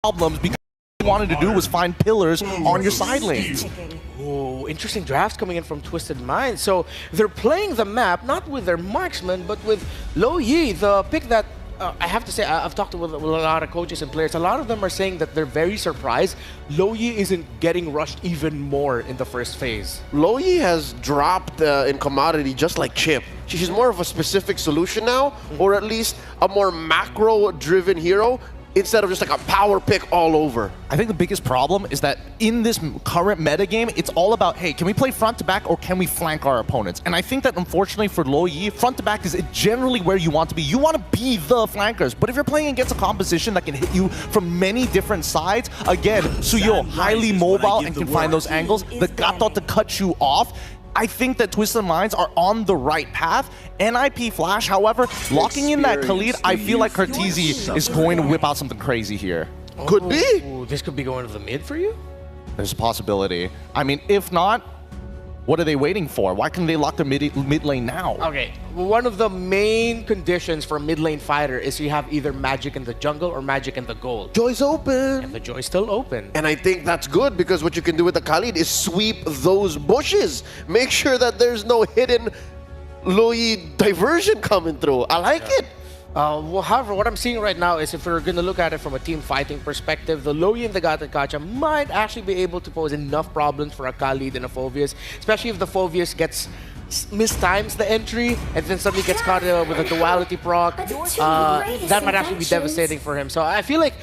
problems because what you wanted to do was find pillars on your side lanes. Oh, interesting drafts coming in from Twisted Minds. So they're playing the map not with their marksman, but with Lo Yi, the pick that I have to say, I've talked with a lot of coaches and players. A lot of them are saying that they're very surprised Lo Yi isn't getting rushed even more in the first phase. Lo Yi has dropped in commodity just like Chip. She's more of a specific solution now, or at least a more macro-driven hero, instead of just like a power pick all over. I think the biggest problem is that in this current metagame, it's all about, hey, can we play front to back or can we flank our opponents? And I think that unfortunately for Lo Yi, front to back is generally where you want to be. You want to be the flankers, but if you're playing against a composition that can hit you from many different sides, again, Suyo, highly mobile and can find those angles, the gato to cut you off. I think that Twisted Minds are on the right path. NIP Flash, however, locking in that Khalid, I feel like Kartizi is going to whip out something crazy here. Could be. Ooh, this could be going to the mid for you? There's a possibility. I mean, if not, what are they waiting for? Why can't they lock their mid lane now? Okay, one of the main conditions for a mid lane fighter is you have either magic in the jungle or magic in the gold. Joy's open. And the Joy's still open. And I think that's good because what you can do with the Khalid is sweep those bushes. Make sure that there's no hidden Lo Yi diversion coming through. I like it. Well, however, what I'm seeing right now is if we're going to look at it from a team fighting perspective, the Lo Yi and the Gata Kacha might actually be able to pose enough problems for a Khalid and a Phoveus, especially if the Phoveus gets mistimes the entry and then suddenly gets caught with a duality proc. That might actually be devastating for him. So I feel like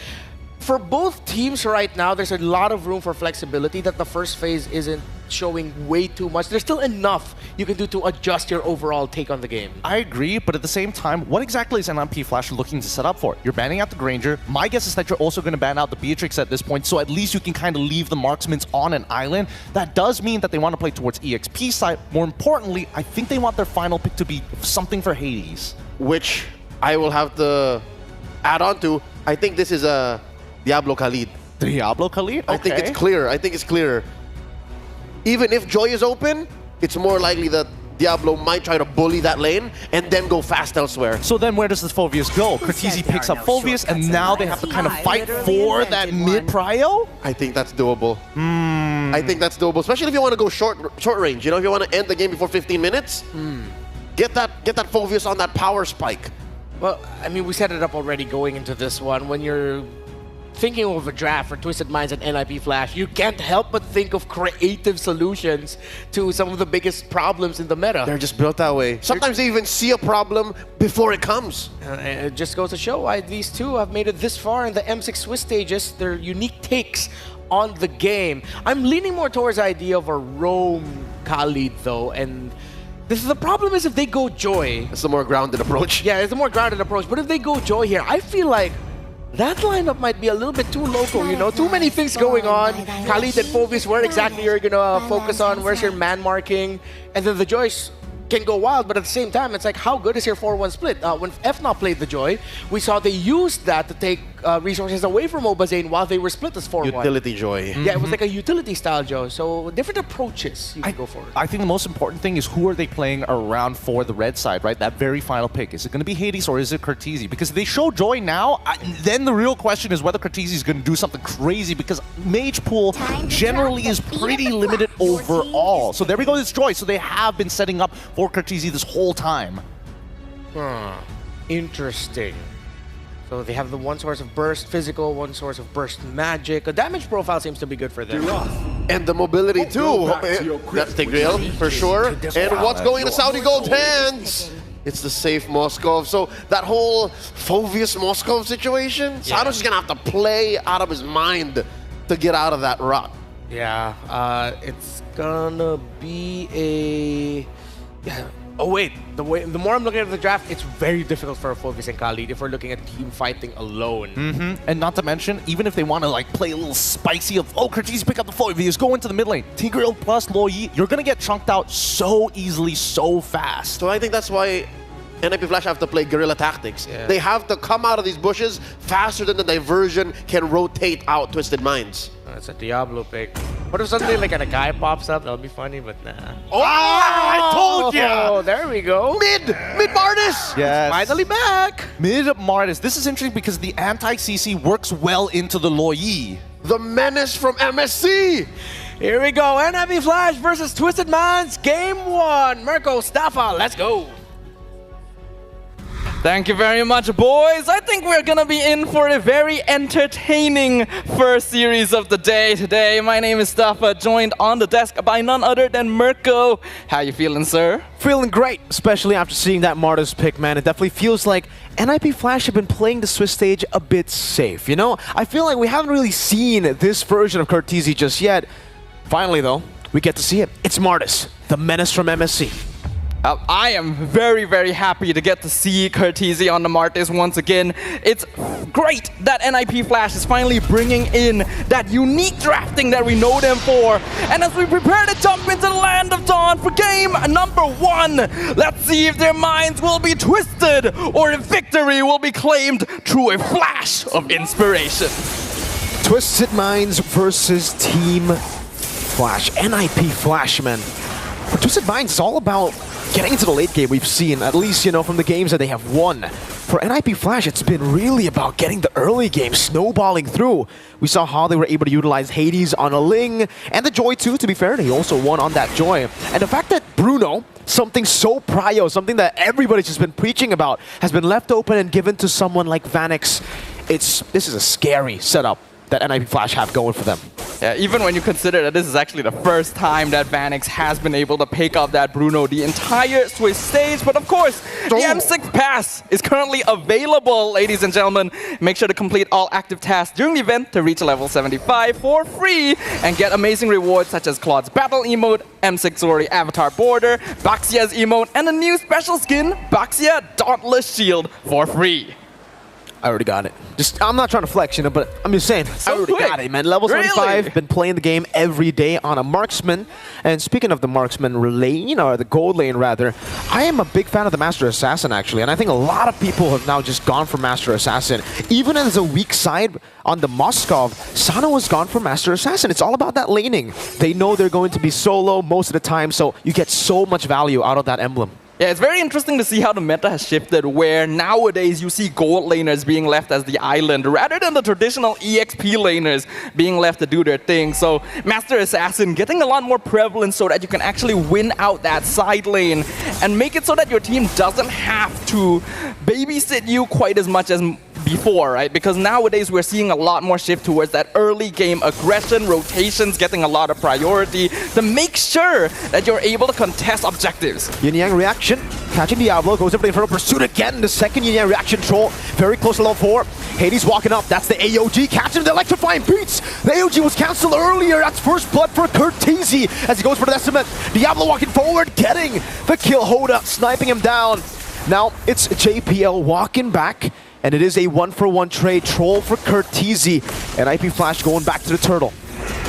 for both teams right now, there's a lot of room for flexibility that the first phase isn't showing way too much. There's still enough you can do to adjust your overall take on the game. I agree, but at the same time, what exactly is NMP Flash looking to set up for? You're banning out the Granger. My guess is that you're also going to ban out the Beatrix at this point, so at least you can kind of leave the marksmen on an island. That does mean that they want to play towards EXP side. More importantly, I think they want their final pick to be something for Hades. Which I will have to add on to. I think this is a Diablo Khalid. Diablo Khalid? Okay. I think it's clear. I think it's clear. Even if Joy is open, it's more likely that Diablo might try to bully that lane and then go fast elsewhere. So then where does this Phoveus go? Kartizi picks up Phoveus and now they have to kind of fight for that mid-prio? I think that's doable. I think that's doable, especially if you want to go short range. You know, if you want to end the game before 15 minutes, get that Phoveus on that power spike. Well, I mean, we set it up already going into this one. When you're thinking of a draft for Twisted Minds and NIP Flash, you can't help but think of creative solutions to some of the biggest problems in the meta. They're just built that way. Sometimes they even see a problem before it comes. It just goes to show why these two have made it this far in the M6 TWIS stages. Their unique takes on the game. I'm leaning more towards the idea of a roam Khalid though, and the problem is if they go Joy. It's a more grounded approach. Yeah, it's a more grounded approach, but if they go Joy here, I feel like that lineup might be a little bit too local, you know? Too many things going on. Khalid and Phoveus, where exactly you're going to focus on, where's your man marking, and then the Joy's can go wild, but at the same time, it's like, how good is your 4-1 split? When FNOP played the Joy, we saw they used that to take resources away from Obazane while they were split as 4-1. Utility Joy. Yeah, it was like a utility style Joy, so different approaches you can go for. I think the most important thing is who are they playing around for the red side, right? That very final pick. Is it going to be Hades or is it Kartizi? Because if they show Joy now, then the real question is whether Kartizi is going to do something crazy because Mage Pool generally is pretty limited overall. So there we go, it's Joy. So they have been setting up for Kartizi this whole time. Interesting. So they have the one source of burst physical, one source of burst magic. The damage profile seems to be good for them. And the mobility too. That's the grill for sure. And what's going to Saudi Gold's hands? It's the safe Moskov. So that whole Phoveus Moskov situation, Sanos is going to have to play out of his mind to get out of that rut. Yeah, it's gonna be a... Oh wait, the more I'm looking at the draft, it's very difficult for a Phoveus and Khalid if we're looking at team fighting alone. And not to mention, even if they want to like play a little spicy of, oh, Kartizi pick up the Phoveus, go into the mid lane, Tigreal plus Lo Yi, you're gonna get chunked out so easily, so fast. So I think that's why NIP Flash have to play guerrilla tactics. They have to come out of these bushes faster than the diversion can rotate out Twisted Minds. That's a Diablo pick. What if suddenly like a guy pops up? That'll be funny, but nah. Oh, I told you! Oh, there we go. Mid Martis! Yes. Finally back. Mid Martis. This is interesting because the anti-CC works well into the Loyi. The menace from MSC! Here we go. NIP Flash versus Twisted Minds. Game 1. Mirko, Staffa, let's go. Thank you very much, boys. I think we're gonna be in for a very entertaining first series of the day today. My name is Staffa, joined on the desk by none other than Mirko. How you feeling, sir? Feeling great, especially after seeing that Martis pick, man. It definitely feels like NIP Flash have been playing the Swiss stage a bit safe, you know? I feel like we haven't really seen this version of Curtizi just yet. Finally, though, we get to see it. It's Martis, the menace from MSC. I am very, very happy to get to see Curtizi on the Martis once again. It's great that NIP Flash is finally bringing in that unique drafting that we know them for. And as we prepare to jump into the Land of Dawn for game number 1, let's see if their minds will be twisted or if victory will be claimed through a flash of inspiration. Twisted Minds versus Team Flash. NIP Flash, man. For Twisted Minds, it's all about getting into the late game. We've seen, at least, you know, from the games that they have won. For NIP Flash, it's been really about getting the early game snowballing through. We saw how they were able to utilize Hades on a Ling, and the Joy too, to be fair. He also won on that Joy. And the fact that Bruno, something so prio, something that everybody's just been preaching about, has been left open and given to someone like Vanix, this is a scary setup that NIP Flash have going for them. Yeah, even when you consider that this is actually the first time that Vanix has been able to pick up that Bruno the entire Swiss stage. But of course, the M6 pass is currently available, ladies and gentlemen. Make sure to complete all active tasks during the event to reach level 75 for free and get amazing rewards such as Claude's Battle emote, M6 Zori Avatar Border, Baxia's emote, and a new special skin, Baxia Dauntless Shield, for free. I already got it. I'm not trying to flex, you know, but I'm just saying, I already got it, man. Level 75, Really? been playing the game every day on a marksman. And speaking of the marksman lane, you know, the gold lane rather, I am a big fan of the Master Assassin, actually. And I think a lot of people have now just gone for Master Assassin. Even as a weak side on the Moskov, Sano has gone for Master Assassin. It's all about that laning. They know they're going to be solo most of the time, so you get so much value out of that emblem. Yeah, it's very interesting to see how the meta has shifted, where nowadays you see gold laners being left as the island rather than the traditional EXP laners being left to do their thing. So Master Assassin getting a lot more prevalence so that you can actually win out that side lane and make it so that your team doesn't have to babysit you quite as much as before, right? Because nowadays we're seeing a lot more shift towards that early game aggression, rotations getting a lot of priority to make sure that you're able to contest objectives. Yin Yang reaction, catching Diablo, goes over the Infernal Pursuit again. The second Yin Yang reaction troll, very close to level 4. Hades walking up, that's the AOG, catching the electrifying beats. The AOG was cancelled earlier, that's first blood for Curtizi as he goes for the Decimate. Diablo walking forward, getting the kill. Hoda sniping him down. Now it's JPL walking back. And it is a 1-for-1 trade. Troll for Curtizi. And IP Flash going back to the turtle.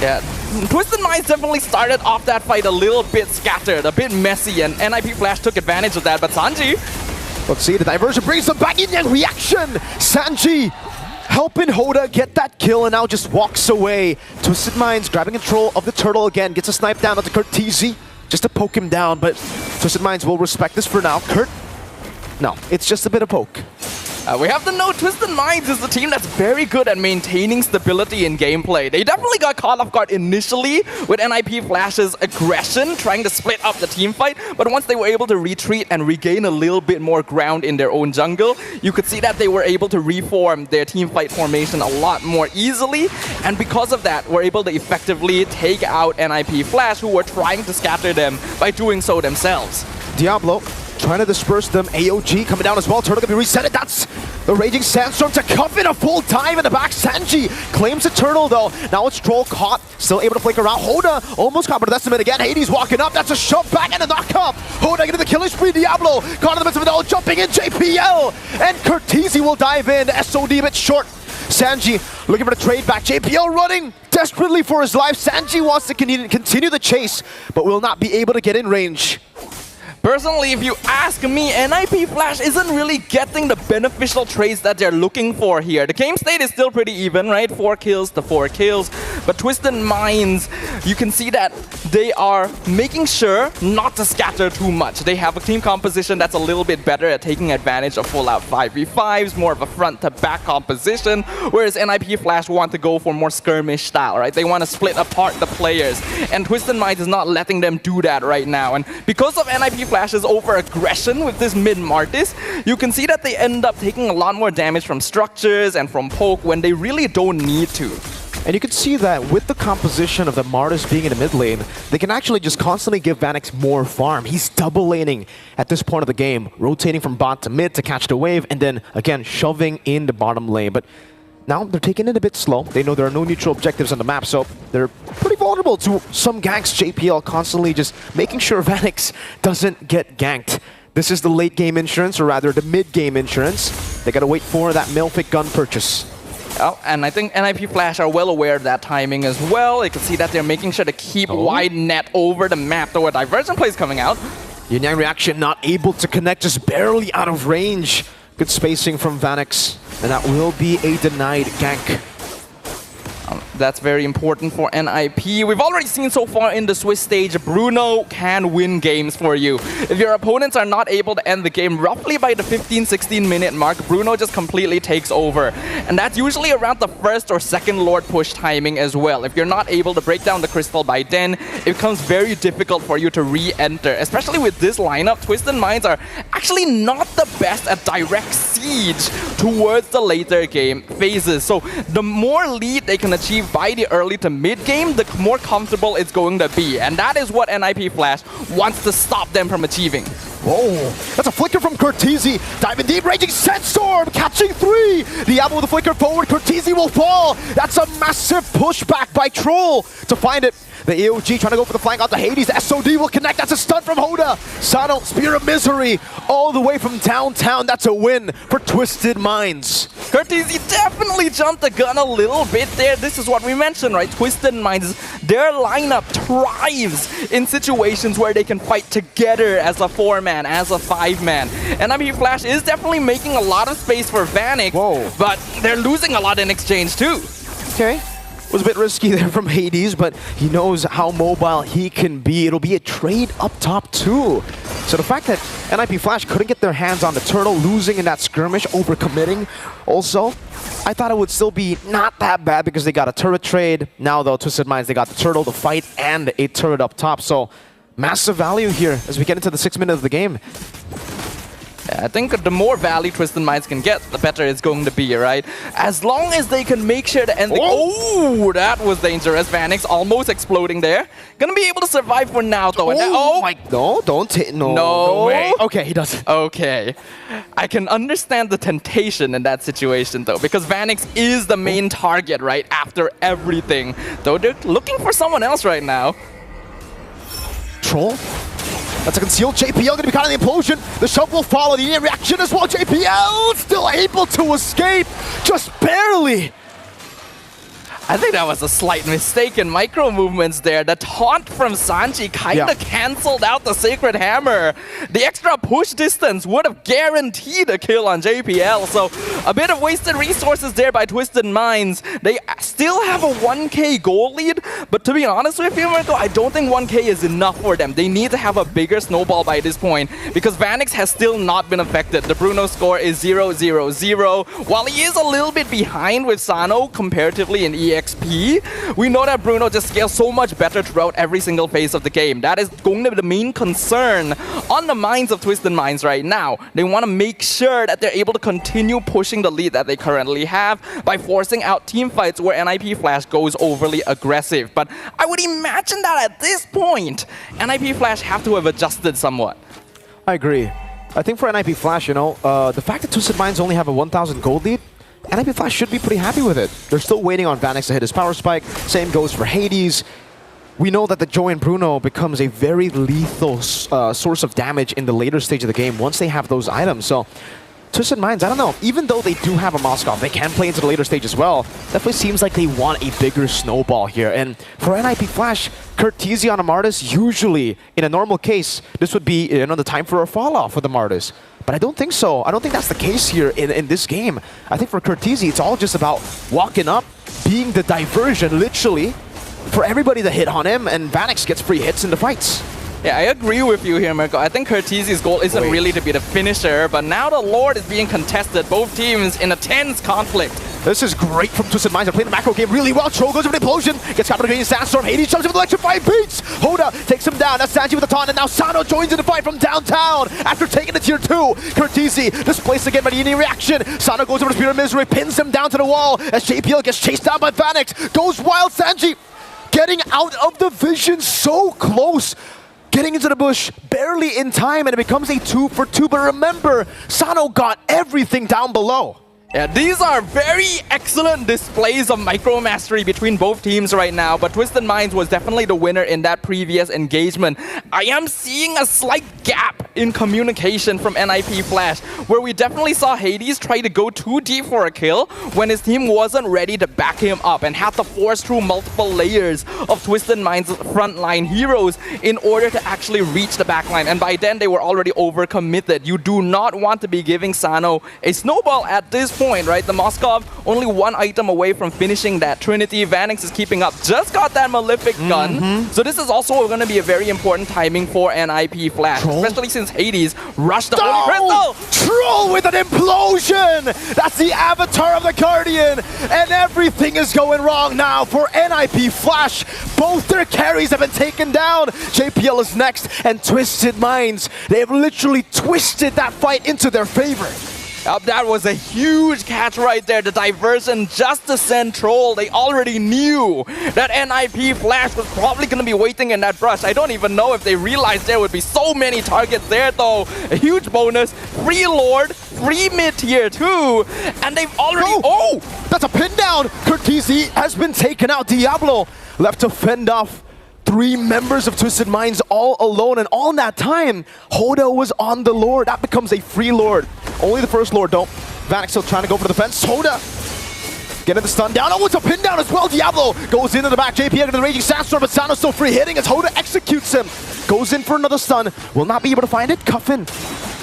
Yeah, Twisted Minds definitely started off that fight a little bit scattered, a bit messy, and NIP Flash took advantage of that. But Sanji, let's see, the diversion brings them back in. Yang reaction. Sanji helping Hoda get that kill and now just walks away. Twisted Minds grabbing control of the turtle again. Gets a snipe down onto Curtizi just to poke him down. But Twisted Minds will respect this for now. No, it's just a bit of poke. we have to know Twisted Minds is the team that's very good at maintaining stability in gameplay. They definitely got caught off guard initially with NIP Flash's aggression, trying to split up the team fight, but once they were able to retreat and regain a little bit more ground in their own jungle, you could see that they were able to reform their team fight formation a lot more easily, and because of that, were able to effectively take out NIP Flash, who were trying to scatter them by doing so themselves. Diablo trying to disperse them. AOG coming down as well. Turtle gonna be resetted. That's the Raging Sandstorm to cuff in a full dive in the back. Sanji claims the turtle though. Now it's Troll caught. Still able to flick around. Hoda almost caught, but that's the again. Hades walking up. That's a shove back and a knock up. Hoda getting the killing spree. Diablo caught in the midst of it all. Jumping in. JPL. And Curtizi will dive in. SOD a bit short. Sanji looking for the trade back. JPL running desperately for his life. Sanji wants to continue the chase, but will not be able to get in range. Personally, if you ask me, NIP Flash isn't really getting the beneficial trades that they're looking for here. The game state is still pretty even, right? 4 kills to 4 kills. But Twisted Minds, you can see that they are making sure not to scatter too much. They have a team composition that's a little bit better at taking advantage of full-out 5v5s, more of a front-to-back composition, whereas NIP Flash want to go for more skirmish style, right? They want to split apart the players, and Twisted Minds is not letting them do that right now. And because of NIP Flash's over-aggression with this mid-Martis, you can see that they end up taking a lot more damage from structures and from poke when they really don't need to. And you can see that with the composition of the Martis being in the mid lane, they can actually just constantly give Vanix more farm. He's double laning at this point of the game, rotating from bot to mid to catch the wave, and then, again, shoving in the bottom lane. But now they're taking it a bit slow. They know there are no neutral objectives on the map, so they're pretty vulnerable to some ganks. JPL constantly just making sure Vanix doesn't get ganked. This is the late game insurance, or rather the mid game insurance. They gotta wait for that Milfic gun purchase. Oh, and I think NIP Flash are well aware of that timing as well. You can see that they're making sure to keep wide net over the map, though a diversion play is coming out. Yin Yang reaction not able to connect, just barely out of range. Good spacing from Vanix, and that will be a denied gank. That's very important for NIP. We've already seen so far in the Swiss stage, Bruno can win games for you. If your opponents are not able to end the game roughly by the 15-16 minute mark, Bruno just completely takes over. And that's usually around the first or second Lord push timing as well. If you're not able to break down the crystal by then, it becomes very difficult for you to re-enter. Especially with this lineup, Twisted Minds are actually not the best at direct siege towards the later game phases. So the more lead they can achieve by the early to mid game, the more comfortable it's going to be. And that is what NIP Flash wants to stop them from achieving. Whoa, that's a flicker from Cortese. Diving deep, raging Sandstorm, catching 3. Diablo with the flicker forward, Cortese will fall. That's a massive pushback by Troll to find it. The AOG trying to go for the flank onto Hades. The SOD will connect. That's a stun from Hoda. Sano, Spear of Misery, all the way from downtown. That's a win for Twisted Minds. Cortese definitely jumped the gun a little bit there. This is what we mentioned, right? Twisted Minds, their lineup thrives in situations where they can fight together as a 4-man, as a 5-man. NIP Flash is definitely making a lot of space for Vanix, but they're losing a lot in exchange too. Okay. Was a bit risky there from Hades, but he knows how mobile he can be. It'll be a trade up top too. So the fact that NIP Flash couldn't get their hands on the turtle, losing in that skirmish, overcommitting. Also, I thought it would still be not that bad because they got a turret trade. Now though, Twisted Minds, they got the turtle, the fight, and a turret up top. So massive value here as we get into the 6th minute of the game. I think the more value Twisted Minds can get, the better it's going to be, right? As long as they can make sure to end the... Oh, that was dangerous. Vanix almost exploding there. Gonna be able to survive for now, though. No, don't hit. No way. Okay, he doesn't. Okay. I can understand the temptation in that situation, though, because Vanix is the main target, right, after everything. Though they're looking for someone else right now. Troll? That's a concealed. JPL going to be caught in the implosion. The shove will follow. The reaction as well. JPL still able to escape. Just barely. I think that was a slight mistake in micro movements there. The taunt from Sanji kinda cancelled out the Sacred Hammer. The extra push distance would have guaranteed a kill on JPL, so a bit of wasted resources there by Twisted Minds. They still have a 1k goal lead, but to be honest with you, Marco, I don't think 1k is enough for them. They need to have a bigger snowball by this point, because Vanix has still not been affected. The Bruno score is 0-0-0. While he is a little bit behind with Sano comparatively in EXP, we know that Bruno just scales so much better throughout every single phase of the game. That is going to be the main concern on the minds of Twisted Minds right now. They want to make sure that they're able to continue pushing the lead that they currently have by forcing out team fights where NIP Flash goes overly aggressive. But I would imagine that at this point, NIP Flash have to have adjusted somewhat. I agree. I think for NIP Flash, you know, the fact that Twisted Minds only have a 1,000 gold lead, NIP Flash should be pretty happy with it. They're still waiting on Vanix to hit his power spike. Same goes for Hades. We know that the Joy and Bruno becomes a very lethal source of damage in the later stage of the game once they have those items. So, Twisted Minds, I don't know. Even though they do have a Moskov, they can play into the later stage as well. Definitely seems like they want a bigger snowball here. And for NIP Flash, Cortese on a Martis, usually, in a normal case, this would be, you know, the time for a fall-off for the Martis. But I don't think so. I don't think that's the case here in this game. I think for Cortese, it's all just about walking up, being the diversion, literally, for everybody to hit on him, and Vanix gets free hits in the fights. Yeah, I agree with you here, Mirko. I think Curtisi's goal isn't really to be the finisher, but now the Lord is being contested. Both teams in a tense conflict. This is great from Twisted Minds. They're playing the macro game really well. Troll goes over the implosion. Gets caught between Sandstorm. Hades jumps in with electrifying beats. Hoda takes him down. That's Sanji with the taunt. And now Sano joins in the fight from downtown after taking the tier 2. Curtisi displaced again by the Uni reaction. Sano goes over to Spirit of Misery, pins him down to the wall as JPL gets chased down by Vanix. Goes wild. Sanji getting out of the vision so close. Getting into the bush, barely in time, and it becomes a 2 for 2. But remember, Sano got everything down below. Yeah, these are very excellent displays of micro mastery between both teams right now, but Twisted Minds was definitely the winner in that previous engagement. I am seeing a slight gap in communication from NIP Flash, where we definitely saw Hades try to go too deep for a kill when his team wasn't ready to back him up and had to force through multiple layers of Twisted Minds' frontline heroes in order to actually reach the backline. And by then, they were already overcommitted. You do not want to be giving Sano a snowball at this point, right? The Moskov only one item away from finishing that Trinity. Vanix is keeping up. Just got that Malefic gun. So this is also going to be a very important timing for NIP Flash, especially since Hades rushed the Holy Crystal. Troll with an implosion! That's the avatar of the Guardian! And everything is going wrong now for NIP Flash. Both their carries have been taken down. JPL is next, and Twisted Minds, they have literally twisted that fight into their favor. That was a huge catch right there. The diversion just to send Troll. They already knew that NIP Flash was probably going to be waiting in that brush. I don't even know if they realized there would be so many targets there, though. A huge bonus. Free Lord, free mid-tier too. And they've already... Oh! That's a pin down! Curtisi has been taken out. Diablo left to fend off 3 members of Twisted Minds all alone, and all in that time, Hoda was on the Lord. That becomes a free Lord. Only the first Lord, though. Vanix still trying to go for the defense. Hoda getting the stun down. Oh, it's a pin down as well. Diablo goes into the back. JP into the Raging Sandstorm, but Sano's still free hitting as Hoda executes him. Goes in for another stun. Will not be able to find it. Cuffin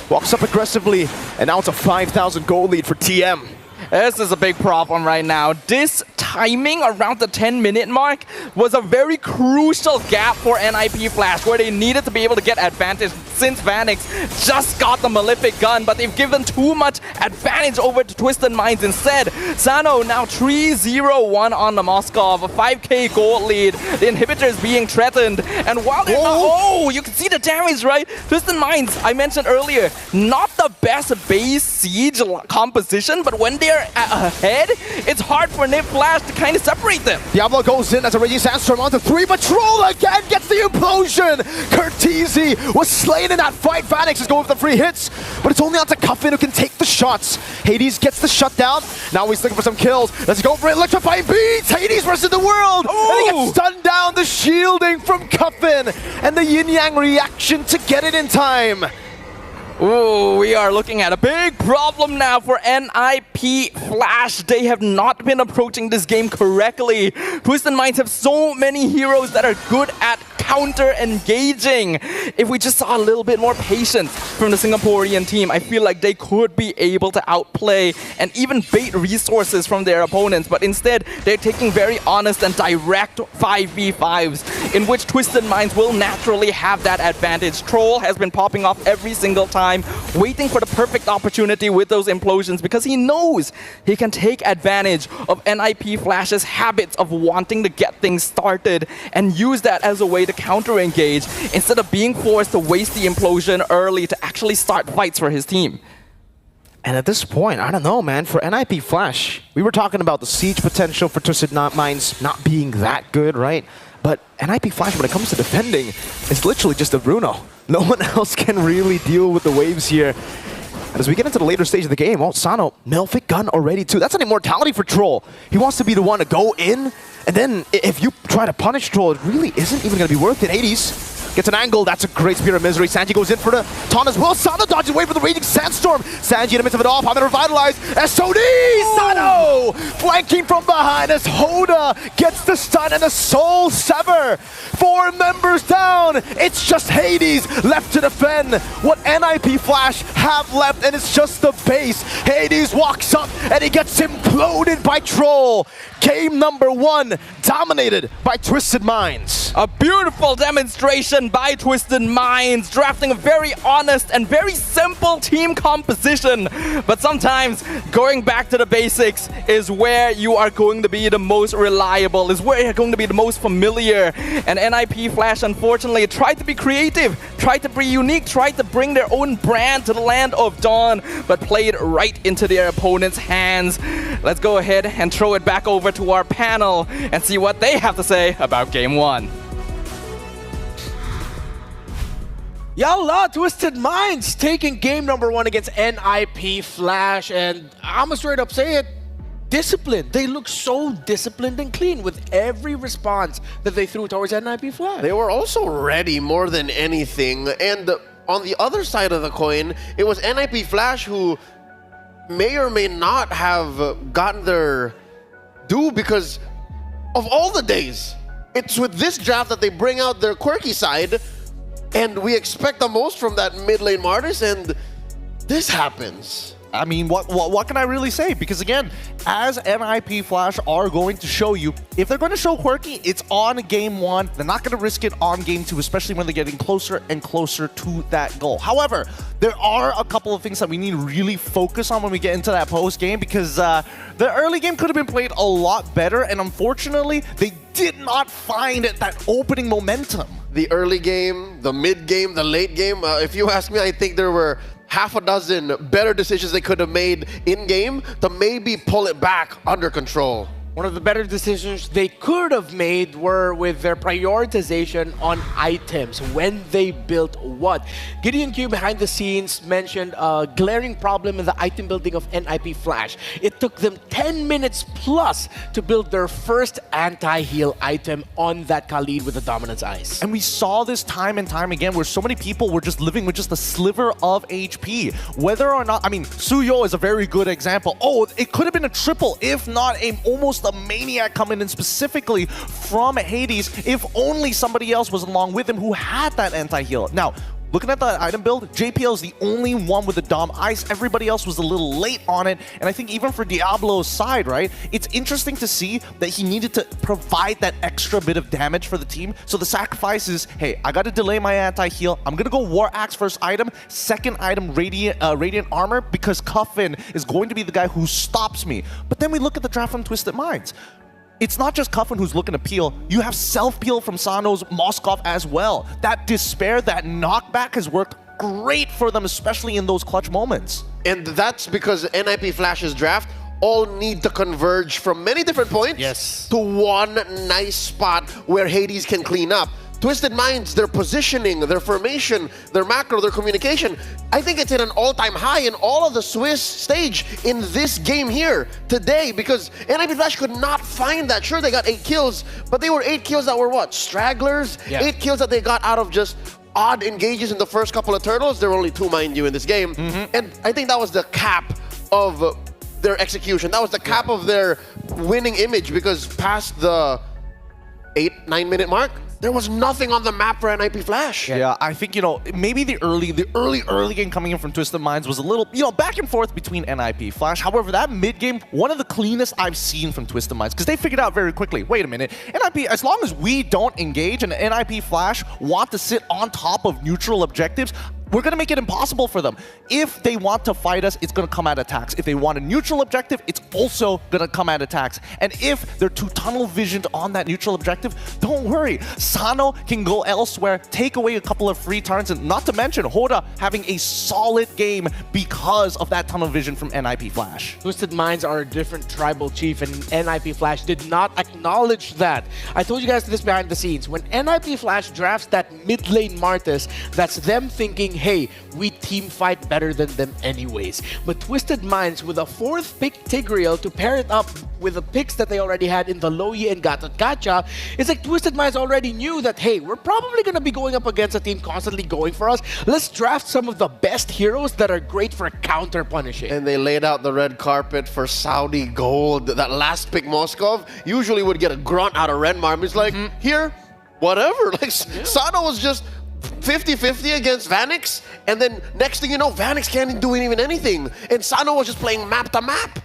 walks up aggressively, and now it's a 5,000 gold lead for TM. This is a big problem right now. This timing around the 10-minute mark was a very crucial gap for NIP Flash, where they needed to be able to get advantage since Vanix just got the Malefic gun, but they've given too much advantage over to Twisted Minds instead. Sano now 3-0-1 on the Moskov, a 5k gold lead. The inhibitor is being threatened, and while they're not, you can see the damage, right? Twisted Minds, I mentioned earlier, not the best base siege composition, but when they're ahead, it's hard for NIP Flash to kind of separate them. Diablo goes in as a Raging Sandstorm onto 3, but Troll again gets the implosion! Curtisi was slain in that fight. Vanix is going for the free hits, but it's only on to Cuffin who can take the shots. Hades gets the shutdown. Now he's looking for some kills. Let's go for electrifying beats! Hades versus the world! Ooh. And he gets stunned down. The shielding from Cuffin and the yin-yang reaction to get it in time. Ooh, we are looking at a big problem now for NIP Flash. They have not been approaching this game correctly. Twisted Minds have so many heroes that are good at counter-engaging. If we just saw a little bit more patience from the Singaporean team, I feel like they could be able to outplay and even bait resources from their opponents. But instead, they're taking very honest and direct 5v5s, in which Twisted Minds will naturally have that advantage. Troll has been popping off every single time, waiting for the perfect opportunity with those implosions, because he knows he can take advantage of NIP Flash's habits of wanting to get things started and use that as a way to counter-engage instead of being forced to waste the implosion early to actually start fights for his team. And at this point, I don't know, man, for NIP Flash, we were talking about the siege potential for Twisted Minds not being that good, right? But NIP Flash, when it comes to defending, is literally just a Bruno. No one else can really deal with the waves here. And as we get into the later stage of the game, well, Sano, Malefic gun already too. That's an immortality for Troll. He wants to be the one to go in, and then if you try to punish Troll, it really isn't even going to be worth it. Hades Gets an angle. That's a great Spear of Misery. Sanji goes in for the taunt as well. Sano dodges away from the Raging Sandstorm. Sanji in the midst of it all. Popping Revitalize. SOD! Sano! Flanking from behind as Hoda gets the stun and the Soul Sever. 4 members down. It's just Hades left to defend what NIP Flash have left, and it's just the base. Hades walks up and he gets imploded by Troll. Game number 1 dominated by Twisted Minds. A beautiful demonstration by Twisted Minds, drafting a very honest and very simple team composition. But sometimes going back to the basics is where you are going to be the most reliable, is where you're going to be the most familiar. And NIP Flash unfortunately tried to be creative, tried to be unique, tried to bring their own brand to the Land of Dawn, but played right into their opponent's hands. Let's go ahead and throw it back over to our panel and see what they have to say about Game 1. Yalla, Twisted Minds taking game number 1 against NIP Flash, and I'ma straight up say it, disciplined. They look so disciplined and clean with every response that they threw towards NIP Flash. They were also ready more than anything, and on the other side of the coin, it was NIP Flash who may or may not have gotten their due because of all the days. It's with this draft that they bring out their quirky side, and we expect the most from that mid lane Martis, and this happens. I mean, what can I really say? Because again, as NIP Flash are going to show you, if they're going to show quirky, it's on game 1. They're not going to risk it on game 2, especially when they're getting closer and closer to that goal. However, there are a couple of things that we need to really focus on when we get into that post game, because the early game could have been played a lot better, and unfortunately, they did not find that opening momentum. The early game, the mid game, the late game, if you ask me, I think there were half a dozen better decisions they could have made in-game to maybe pull it back under control. One of the better decisions they could have made were with their prioritization on items, when they built what. Gideon Q behind the scenes mentioned a glaring problem in the item building of NIP Flash. It took them 10 minutes plus to build their first anti-heal item on that Khalid with the Dominance Ice. And we saw this time and time again where so many people were just living with just a sliver of HP. Whether or not, I mean, Suyo is a very good example. Oh, it could have been a triple, if not almost a maniac coming in specifically from Hades, if only somebody else was along with him who had that anti-heal. Now, looking at the item build, JPL is the only one with the Dom Ice. Everybody else was a little late on it. And I think even for Diablo's side, right, it's interesting to see that he needed to provide that extra bit of damage for the team. So the sacrifice is, hey, I got to delay my anti-heal. I'm going to go War Axe first item. Second item, Radiant Armor, because Cuffin is going to be the guy who stops me. But then we look at the draft from Twisted Minds. It's not just Cuffin who's looking to peel. You have self-peel from Sano's Moskov as well. That despair, that knockback has worked great for them, especially in those clutch moments. And that's because NIP Flash's draft all need to converge from many different points to one nice spot where Hades can clean up. Twisted Minds, their positioning, their formation, their macro, their communication, I think it's at an all-time high in all of the TWIS stage in this game here today, because NIP Flash could not find that. Sure, they got 8 kills, but they were 8 kills that were what? Stragglers? Yeah. 8 kills that they got out of just odd engages in the first couple of turtles. There were only 2, mind you, in this game. And I think that was the cap of their execution. That was the cap of their winning image, because past the 8-9 minute mark, there was nothing on the map for NIP Flash. Yeah, I think, you know, maybe the early game coming in from Twisted Minds was a little, you know, back and forth between NIP Flash. However, that mid game, one of the cleanest I've seen from Twisted Minds, because they figured out very quickly, wait a minute, NIP, as long as we don't engage and NIP Flash want to sit on top of neutral objectives, we're going to make it impossible for them. If they want to fight us, it's going to come at attacks. If they want a neutral objective, it's also going to come at attacks. And if they're too tunnel visioned on that neutral objective, don't worry. Sano can go elsewhere, take away a couple of free turns, and not to mention Hoda having a solid game because of that tunnel vision from NIP Flash. Twisted Minds are a different tribal chief, and NIP Flash did not acknowledge that. I told you guys this behind the scenes. When NIP Flash drafts that mid lane Martis, that's them thinking, hey, we team fight better than them anyways. But Twisted Minds with a 4th pick Tigreal to pair it up with the picks that they already had in the Loyi and Gacha, it's like Twisted Minds already knew that, hey, we're probably going to be going up against a team constantly going for us. Let's draft some of the best heroes that are great for counter punishing. And they laid out the red carpet for Saudi Gold. That last pick, Moskov, usually would get a grunt out of Renmar. It's like, here, whatever. Like, Sano was just 50-50 against Vanix, and then next thing you know, Vanix can't do even anything. And Sano was just playing map to map.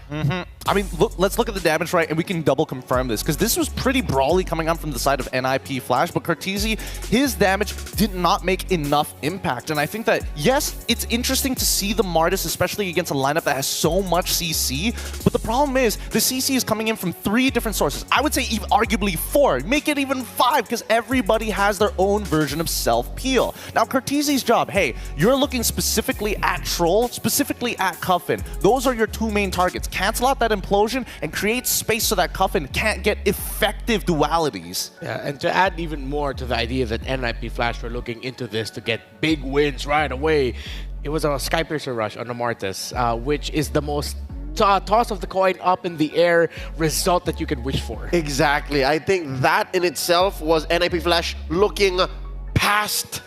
I mean, let's look at the damage, right? And we can double confirm this, because this was pretty brawly coming out from the side of NIP Flash, but Carteezy, his damage did not make enough impact. And I think that, yes, it's interesting to see the Martis, especially against a lineup that has so much CC, but the problem is, the CC is coming in from 3 different sources. I would say even arguably 4. Make it even 5, because everybody has their own version of self-peel. Now, Carteezy's job, hey, you're looking specifically at Troll, specifically at Cuffin. Those are your 2 main targets. Cancel out that implosion and create space so that Cuffin can't get effective dualities. Yeah, and to add even more to the idea that NIP Flash were looking into this to get big wins right away, it was a Skypiercer rush on the Martis, which is the most toss of the coin up in the air result that you could wish for. Exactly. I think that in itself was NIP Flash looking past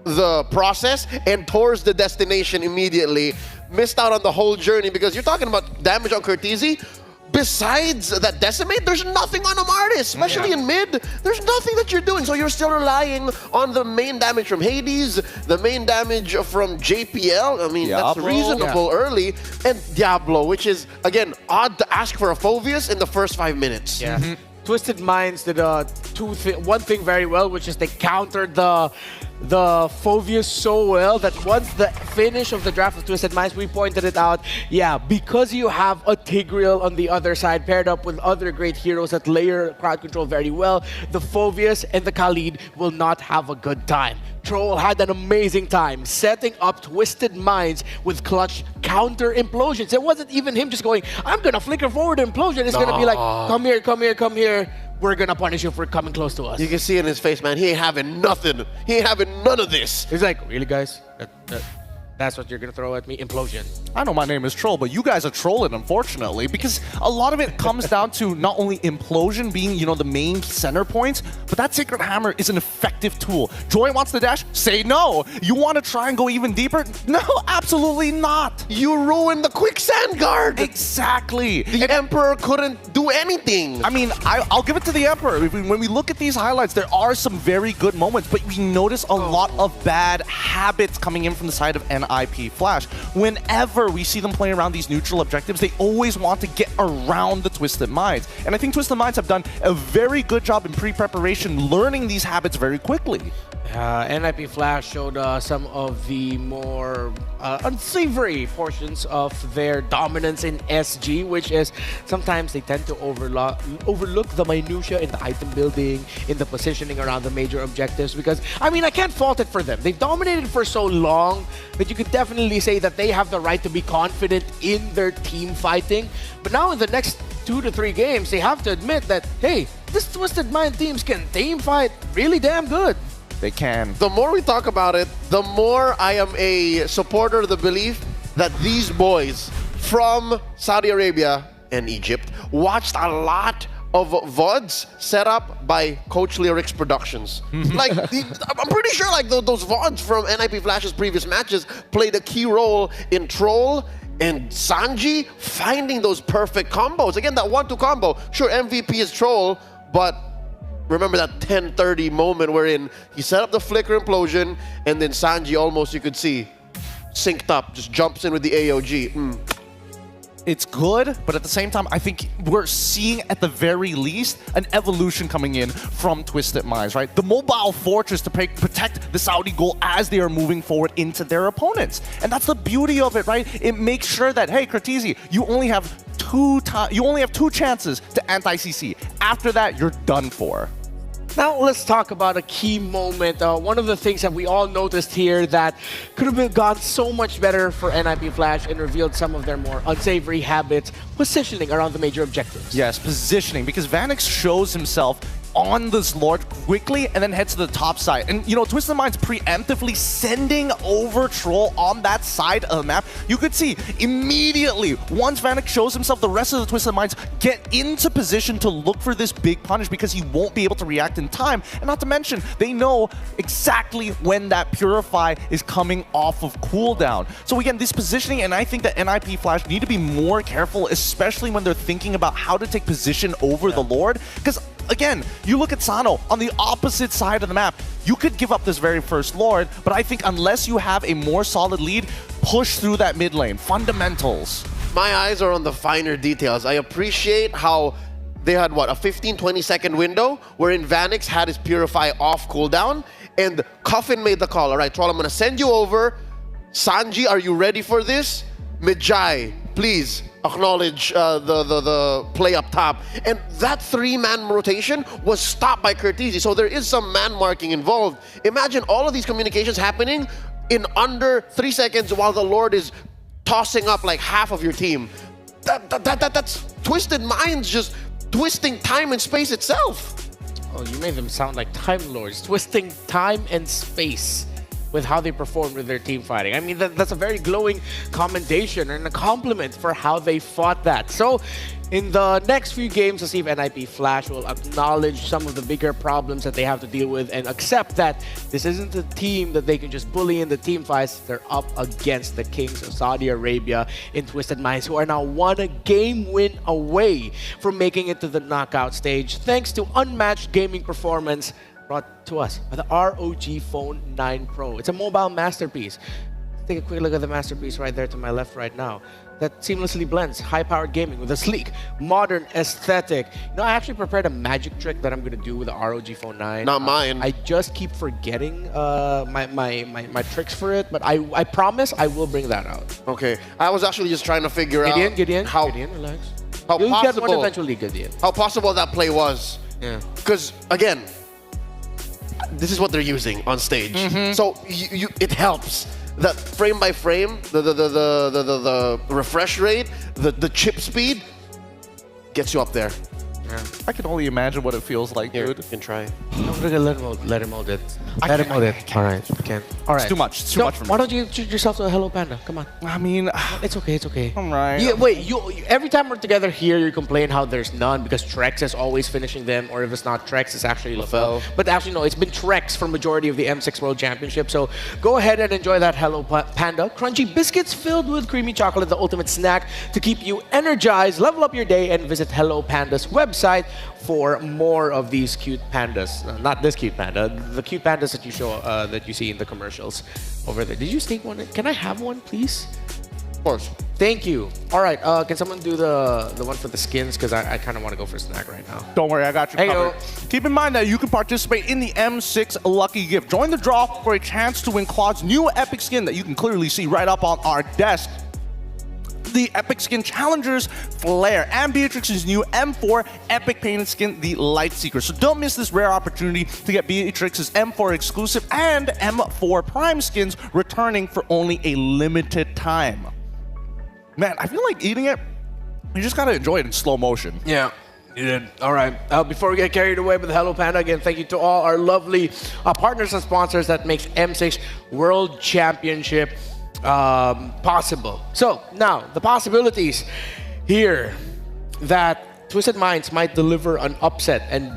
the process and towards the destination immediately. Missed out on the whole journey, because you're talking about damage on Carteezy. Besides that decimate, there's nothing on a Martis, especially in mid. There's nothing that you're doing, so you're still relying on the main damage from Hades, the main damage from JPL. I mean, that's Diablo. reasonable early, and Diablo, which is, again, odd to ask for a Phoveus in the first 5 minutes. Yeah. Twisted Minds did one thing very well, which is they countered the Phoveus so well that once the finish of the draft of Twisted Minds, we pointed it out, yeah, because you have a Tigreal on the other side paired up with other great heroes that layer crowd control very well, the Phoveus and the Khalid will not have a good time. Troll had an amazing time setting up Twisted Minds with clutch counter implosions. It wasn't even him just going, I'm gonna flicker forward implosion. It's gonna be like, come here, come here, come here. We're gonna punish you for coming close to us. You can see in his face, man, he ain't having nothing. He ain't having none of this. He's like, really, guys? That's what you're gonna throw at me? Implosion. I know my name is Troll, but you guys are trolling, unfortunately, because a lot of it comes down to not only implosion being, you know, the main center points, but that Sacred Hammer is an effective tool. Joy wants the dash? Say no. You want to try and go even deeper? No, absolutely not. You ruined the quicksand guard. Exactly. The Emperor couldn't do anything. I mean, I'll give it to the Emperor. When we look at these highlights, there are some very good moments, but we notice a lot of bad habits coming in from the side of NIP Flash. Whenever we see them play around these neutral objectives, they always want to get around the Twisted Minds. And I think Twisted Minds have done a very good job in pre-preparation, learning these habits very quickly. NIP Flash showed some of the more unsavory portions of their dominance in SG, which is sometimes they tend to overlook the minutia in the item building, in the positioning around the major objectives, because, I mean, I can't fault it for them. They've dominated for so long that you could definitely say that they have the right to be confident in their team fighting. But now in the next 2 to 3 games, they have to admit that, hey, this Twisted Mind teams can team fight really damn good. They can. The more we talk about it, the more I am a supporter of the belief that these boys from Saudi Arabia and Egypt watched a lot of VODs set up by Coach Lyric's Productions. Like, I'm pretty sure like those VODs from NIP Flash's previous matches played a key role in Troll and Sanji finding those perfect combos. Again, that 1-2 combo. Sure, MVP is Troll, but remember that 10:30 moment wherein he set up the flicker implosion and then Sanji almost, you could see, synced up, just jumps in with the AOG. It's good, but at the same time, I think we're seeing at the very least an evolution coming in from Twisted Minds, right? The mobile fortress to protect the Saudi goal as they are moving forward into their opponents. And that's the beauty of it, right? It makes sure that, hey, Carteezy, you only have two chances to anti-CC. After that, you're done for. Now let's talk about a key moment. One of the things that we all noticed here that could have gone so much better for NIP Flash and revealed some of their more unsavory habits, positioning around the major objectives. Yes, positioning, because Vanix shows himself on this Lord quickly and then head to the top side. And, you know, Twisted Mind's preemptively sending over Troll on that side of the map. You could see immediately, once Vanek shows himself, the rest of the Twisted Minds get into position to look for this big punish because he won't be able to react in time. And not to mention, they know exactly when that Purify is coming off of cooldown. So again, this positioning, and I think that NIP Flash need to be more careful, especially when they're thinking about how to take position over the Lord. Because again, you look at Sano on the opposite side of the map. You could give up this very first Lord, but I think unless you have a more solid lead, push through that mid lane. Fundamentals. My eyes are on the finer details. I appreciate how they had, what, a 15-20 second window wherein Vanix had his Purify off cooldown, and Coffin made the call. All right, Troll, I'm going to send you over. Sanji, are you ready for this? Mijai, please acknowledge the play up top. And that 3-man rotation was stopped by Curtisi, so there is some man marking involved. Imagine all of these communications happening in under 3 seconds while the Lord is tossing up like half of your team. That's Twisted Minds just twisting time and space itself. Oh, you made them sound like Time Lords, twisting time and space with how they performed with their team fighting. I mean, that's a very glowing commendation and a compliment for how they fought that. So, in the next few games, let's see if NIP Flash will acknowledge some of the bigger problems that they have to deal with and accept that this isn't a team that they can just bully in the team fights. They're up against the Kings of Saudi Arabia in Twisted Minds, who are now 1 game win away from making it to the knockout stage, thanks to unmatched gaming performance brought to us by the ROG Phone 9 Pro. It's a mobile masterpiece. Let's take a quick look at the masterpiece right there to my left right now. That seamlessly blends high-powered gaming with a sleek, modern aesthetic. You know, I actually prepared a magic trick that I'm going to do with the ROG Phone 9. Not mine. I just keep forgetting my tricks for it, but I promise I will bring that out. Okay, I was actually just trying to figure out Gideon, how relax. You'll get one eventually, Gideon. How possible that play was. Yeah. Because again, this is what they're using on stage. So it helps that frame by frame, the refresh rate, the chip speed gets you up there. Yeah. I can only imagine what it feels like, Here, dude. you can try. I'm gonna let him hold it. Let him hold it. Let him hold it. All right, you can. All right. It's too much. It's too much for me. Why don't you treat yourself to a Hello Panda? Come on. I mean, It's okay. It's okay. all right. Yeah, wait. You every time we're together here, you complain how there's none because Trex is always finishing them, or if it's not Trex, it's actually LaFell. But actually, no, it's been Trex for majority of the M6 World Championship. So go ahead and enjoy that Hello Panda. Crunchy biscuits filled with creamy chocolate, the ultimate snack to keep you energized, level up your day, and visit Hello Panda's website for more of these cute pandas. Not this cute panda, the cute pandas that you show that you see in the commercials over there. Did you sneak one in? Can I have one, please? Of course. Thank you. All right, can someone do the one for the skins? Because I kind of want to go for a snack right now. Don't worry, I got you covered. Keep in mind that you can participate in the M6 Lucky Gift. Join the draw for a chance to win Claude's new epic skin that you can clearly see right up on our desk. The Epic Skin Challengers Flare and Beatrix's new M4 Epic Painted Skin, the Light Seeker. So don't miss this rare opportunity to get Beatrix's M4 exclusive and M4 Prime skins returning for only a limited time. Man, I feel like eating it, you just gotta enjoy it in slow motion. Yeah. You did. All right. Before we get carried away with the Hello Panda, again, thank you to all our lovely partners and sponsors that makes M6 World Championship possible. So now the possibilities here that Twisted Minds might deliver an upset and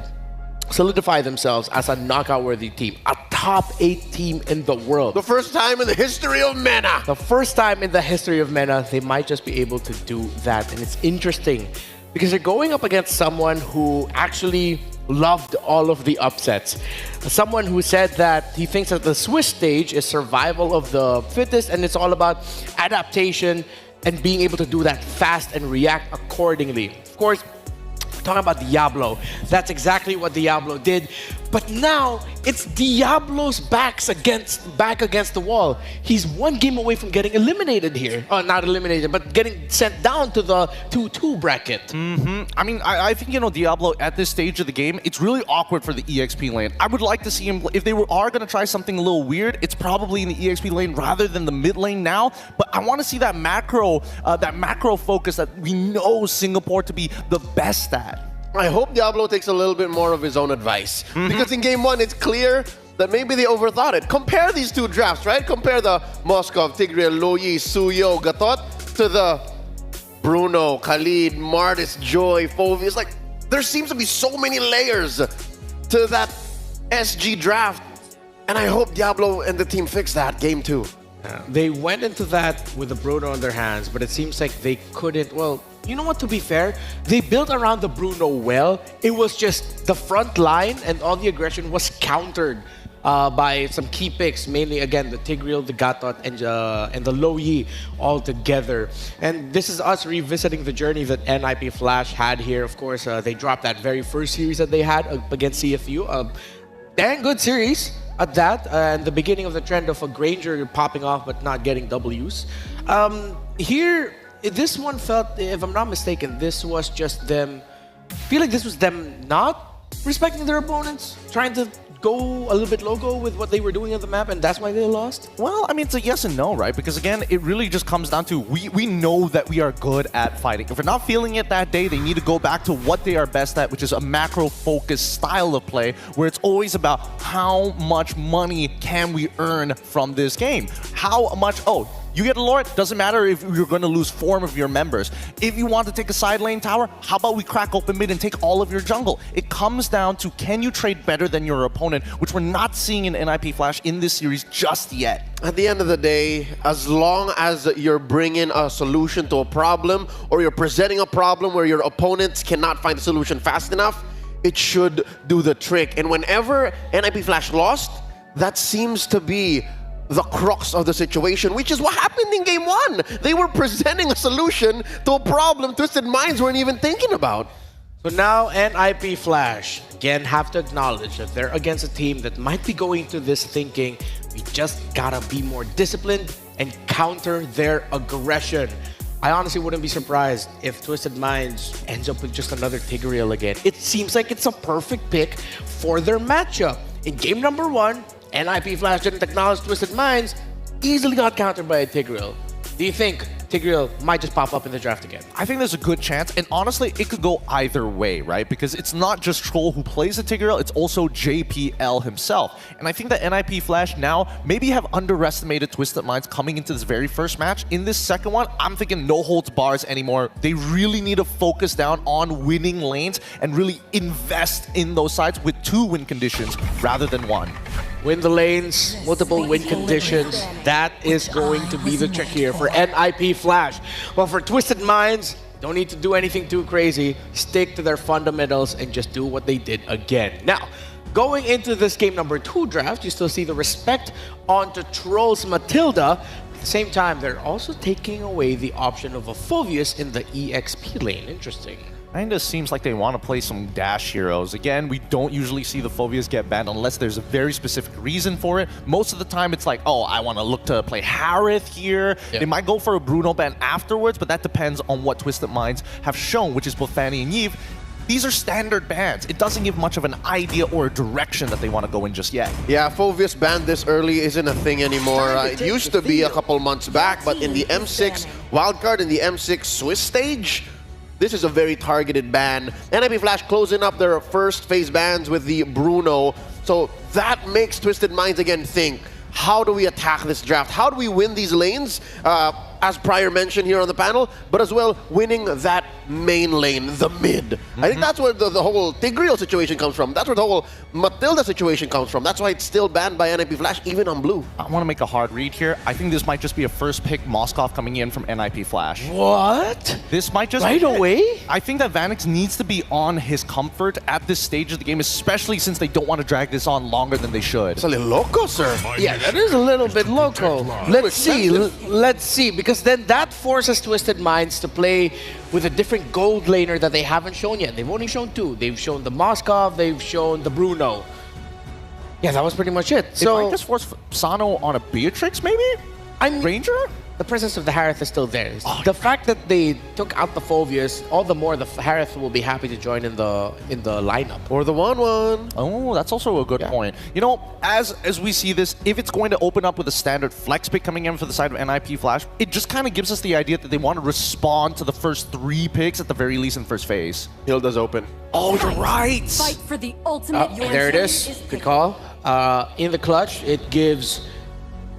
solidify themselves as a knockout-worthy team, a top 8 team in the world. The first time in the history of MENA. The first time in the history of MENA, they might just be able to do that, and it's interesting because they're going up against someone who actually loved all of the upsets. Someone who said that he thinks that the Swiss stage is survival of the fittest and it's all about adaptation and being able to do that fast and react accordingly. Of course, talking about Diablo, that's exactly what Diablo did. But now it's Diablo's back against the wall. He's 1 game away from getting eliminated here. Oh, not eliminated, but getting sent down to the 2-2 bracket. I mean, I think, you know, Diablo at this stage of the game, it's really awkward for the EXP lane. I would like to see him, if they are going to try something a little weird, it's probably in the EXP lane rather than the mid lane now. But I want to see that macro focus that we know Singapore to be the best at. I hope Diablo takes a little bit more of his own advice. Because in game one, it's clear that maybe they overthought it. Compare these two drafts, right? Compare the Moskov, Tigreal, Loyi, Suyo, Gatot to the Bruno, Khalid, Martis, Joy, Phoveus. Like, there seems to be so many layers to that SG draft. And I hope Diablo and the team fix that game two. They went into that with the Bruno in their hands, but it seems like they couldn't. Well, you know what, to be fair, they built around the Bruno well. It was just the front line and all the aggression was countered by some key picks, mainly, again, the Tigreal, the Gatot, and the Loyi all together. And this is us revisiting the journey that NIP Flash had here. Of course, they dropped that very first series that they had against CFU. Dang good series at that, and the beginning of the trend of a Granger popping off but not getting Ws. Here, this one felt, if I'm not mistaken, this was just them. I feel like this was them not respecting their opponents, trying to go a little bit loco with what they were doing on the map, and that's why they lost? Well, I mean, it's a yes and no, right? Because again, it really just comes down to we know that we are good at fighting. If we're not feeling it that day, they need to go back to what they are best at, which is a macro-focused style of play, where it's always about how much money can we earn from this game. How much, you get a Lord, doesn't matter if you're going to lose 4 of your members. If you want to take a side lane tower, how about we crack open mid and take all of your jungle? It comes down to, can you trade better than your opponent, which we're not seeing in NIP Flash in this series just yet. At the end of the day, as long as you're bringing a solution to a problem, or you're presenting a problem where your opponents cannot find a solution fast enough, it should do the trick. And whenever NIP Flash lost, that seems to be the crux of the situation, which is what happened in game one. They were presenting a solution to a problem Twisted Minds weren't even thinking about. So now NIP Flash, again, have to acknowledge that they're against a team that might be going to this thinking, we just gotta be more disciplined and counter their aggression. I honestly wouldn't be surprised if Twisted Minds ends up with just another Tigreal again. It seems like it's a perfect pick for their matchup. In game number 1, NIP Flash didn't acknowledge Twisted Minds, easily got countered by a Tigreal. Do you think Tigreal might just pop up in the draft again? I think there's a good chance, and honestly, it could go either way, right? Because it's not just Troll who plays the Tigreal, it's also JPL himself. And I think that NIP Flash now maybe have underestimated Twisted Minds coming into this very first match. In this second one, I'm thinking no holds bars anymore. They really need to focus down on winning lanes and really invest in those sides with 2 win conditions rather than 1. Win the lanes, multiple win conditions. That is going to be the trick here for NIP Flash. Well, for Twisted Minds, don't need to do anything too crazy. Stick to their fundamentals and just do what they did again. Now, going into this game number 2 draft, you still see the respect onto Troll's Matilda. At the same time, they're also taking away the option of a Phoveus in the EXP lane. Interesting. Kinda seems like they want to play some dash heroes. Again, we don't usually see the Phoveus get banned unless there's a very specific reason for it. Most of the time, it's like, I want to look to play Harith here. Yeah. They might go for a Bruno ban afterwards, but that depends on what Twisted Minds have shown, which is both Fanny and Yves. These are standard bans. It doesn't give much of an idea or a direction that they want to go in just yet. Yeah, Phoveus banned this early isn't a thing anymore. It used to be a couple months back, but in the M6 wildcard, in the M6 Swiss stage, this is a very targeted ban. NIP Flash closing up their first phase bans with the Bruno. So that makes Twisted Minds again think, how do we attack this draft? How do we win these lanes? As prior mentioned here on the panel, but as well winning that main lane, the mid. I think that's where the whole Tigreal situation comes from. That's where the whole Matilda situation comes from. That's why it's still banned by NIP Flash, even on blue. I want to make a hard read here. I think this might just be a first pick Moskov coming in from NIP Flash. What? This might just Right away? I think that Vanix needs to be on his comfort at this stage of the game, especially since they don't want to drag this on longer than they should. It's a little loco, sir. Yeah, that is a little bit loco. Let's see. Let's see, because then that forces Twisted Minds to play with a different gold laner that they haven't shown yet. They've only shown 2. They've shown the Moskov, they've shown the Bruno. Yeah, that was pretty much it. So, it might just force Sano on a Beatrix, maybe? I'm Ranger? the presence of the Harith is still there. The fact that they took out the Phoveus, all the more the Harith will be happy to join in the lineup. Or the 1-1. Oh, that's also a good point. You know, as we see this, if it's going to open up with a standard flex pick coming in for the side of NIP Flash, it just kind of gives us the idea that they want to respond to the first 3 picks at the very least in first phase. Hilda's open. Oh, you're right! Fight for the ultimate. There it is. Good call. In the clutch, it gives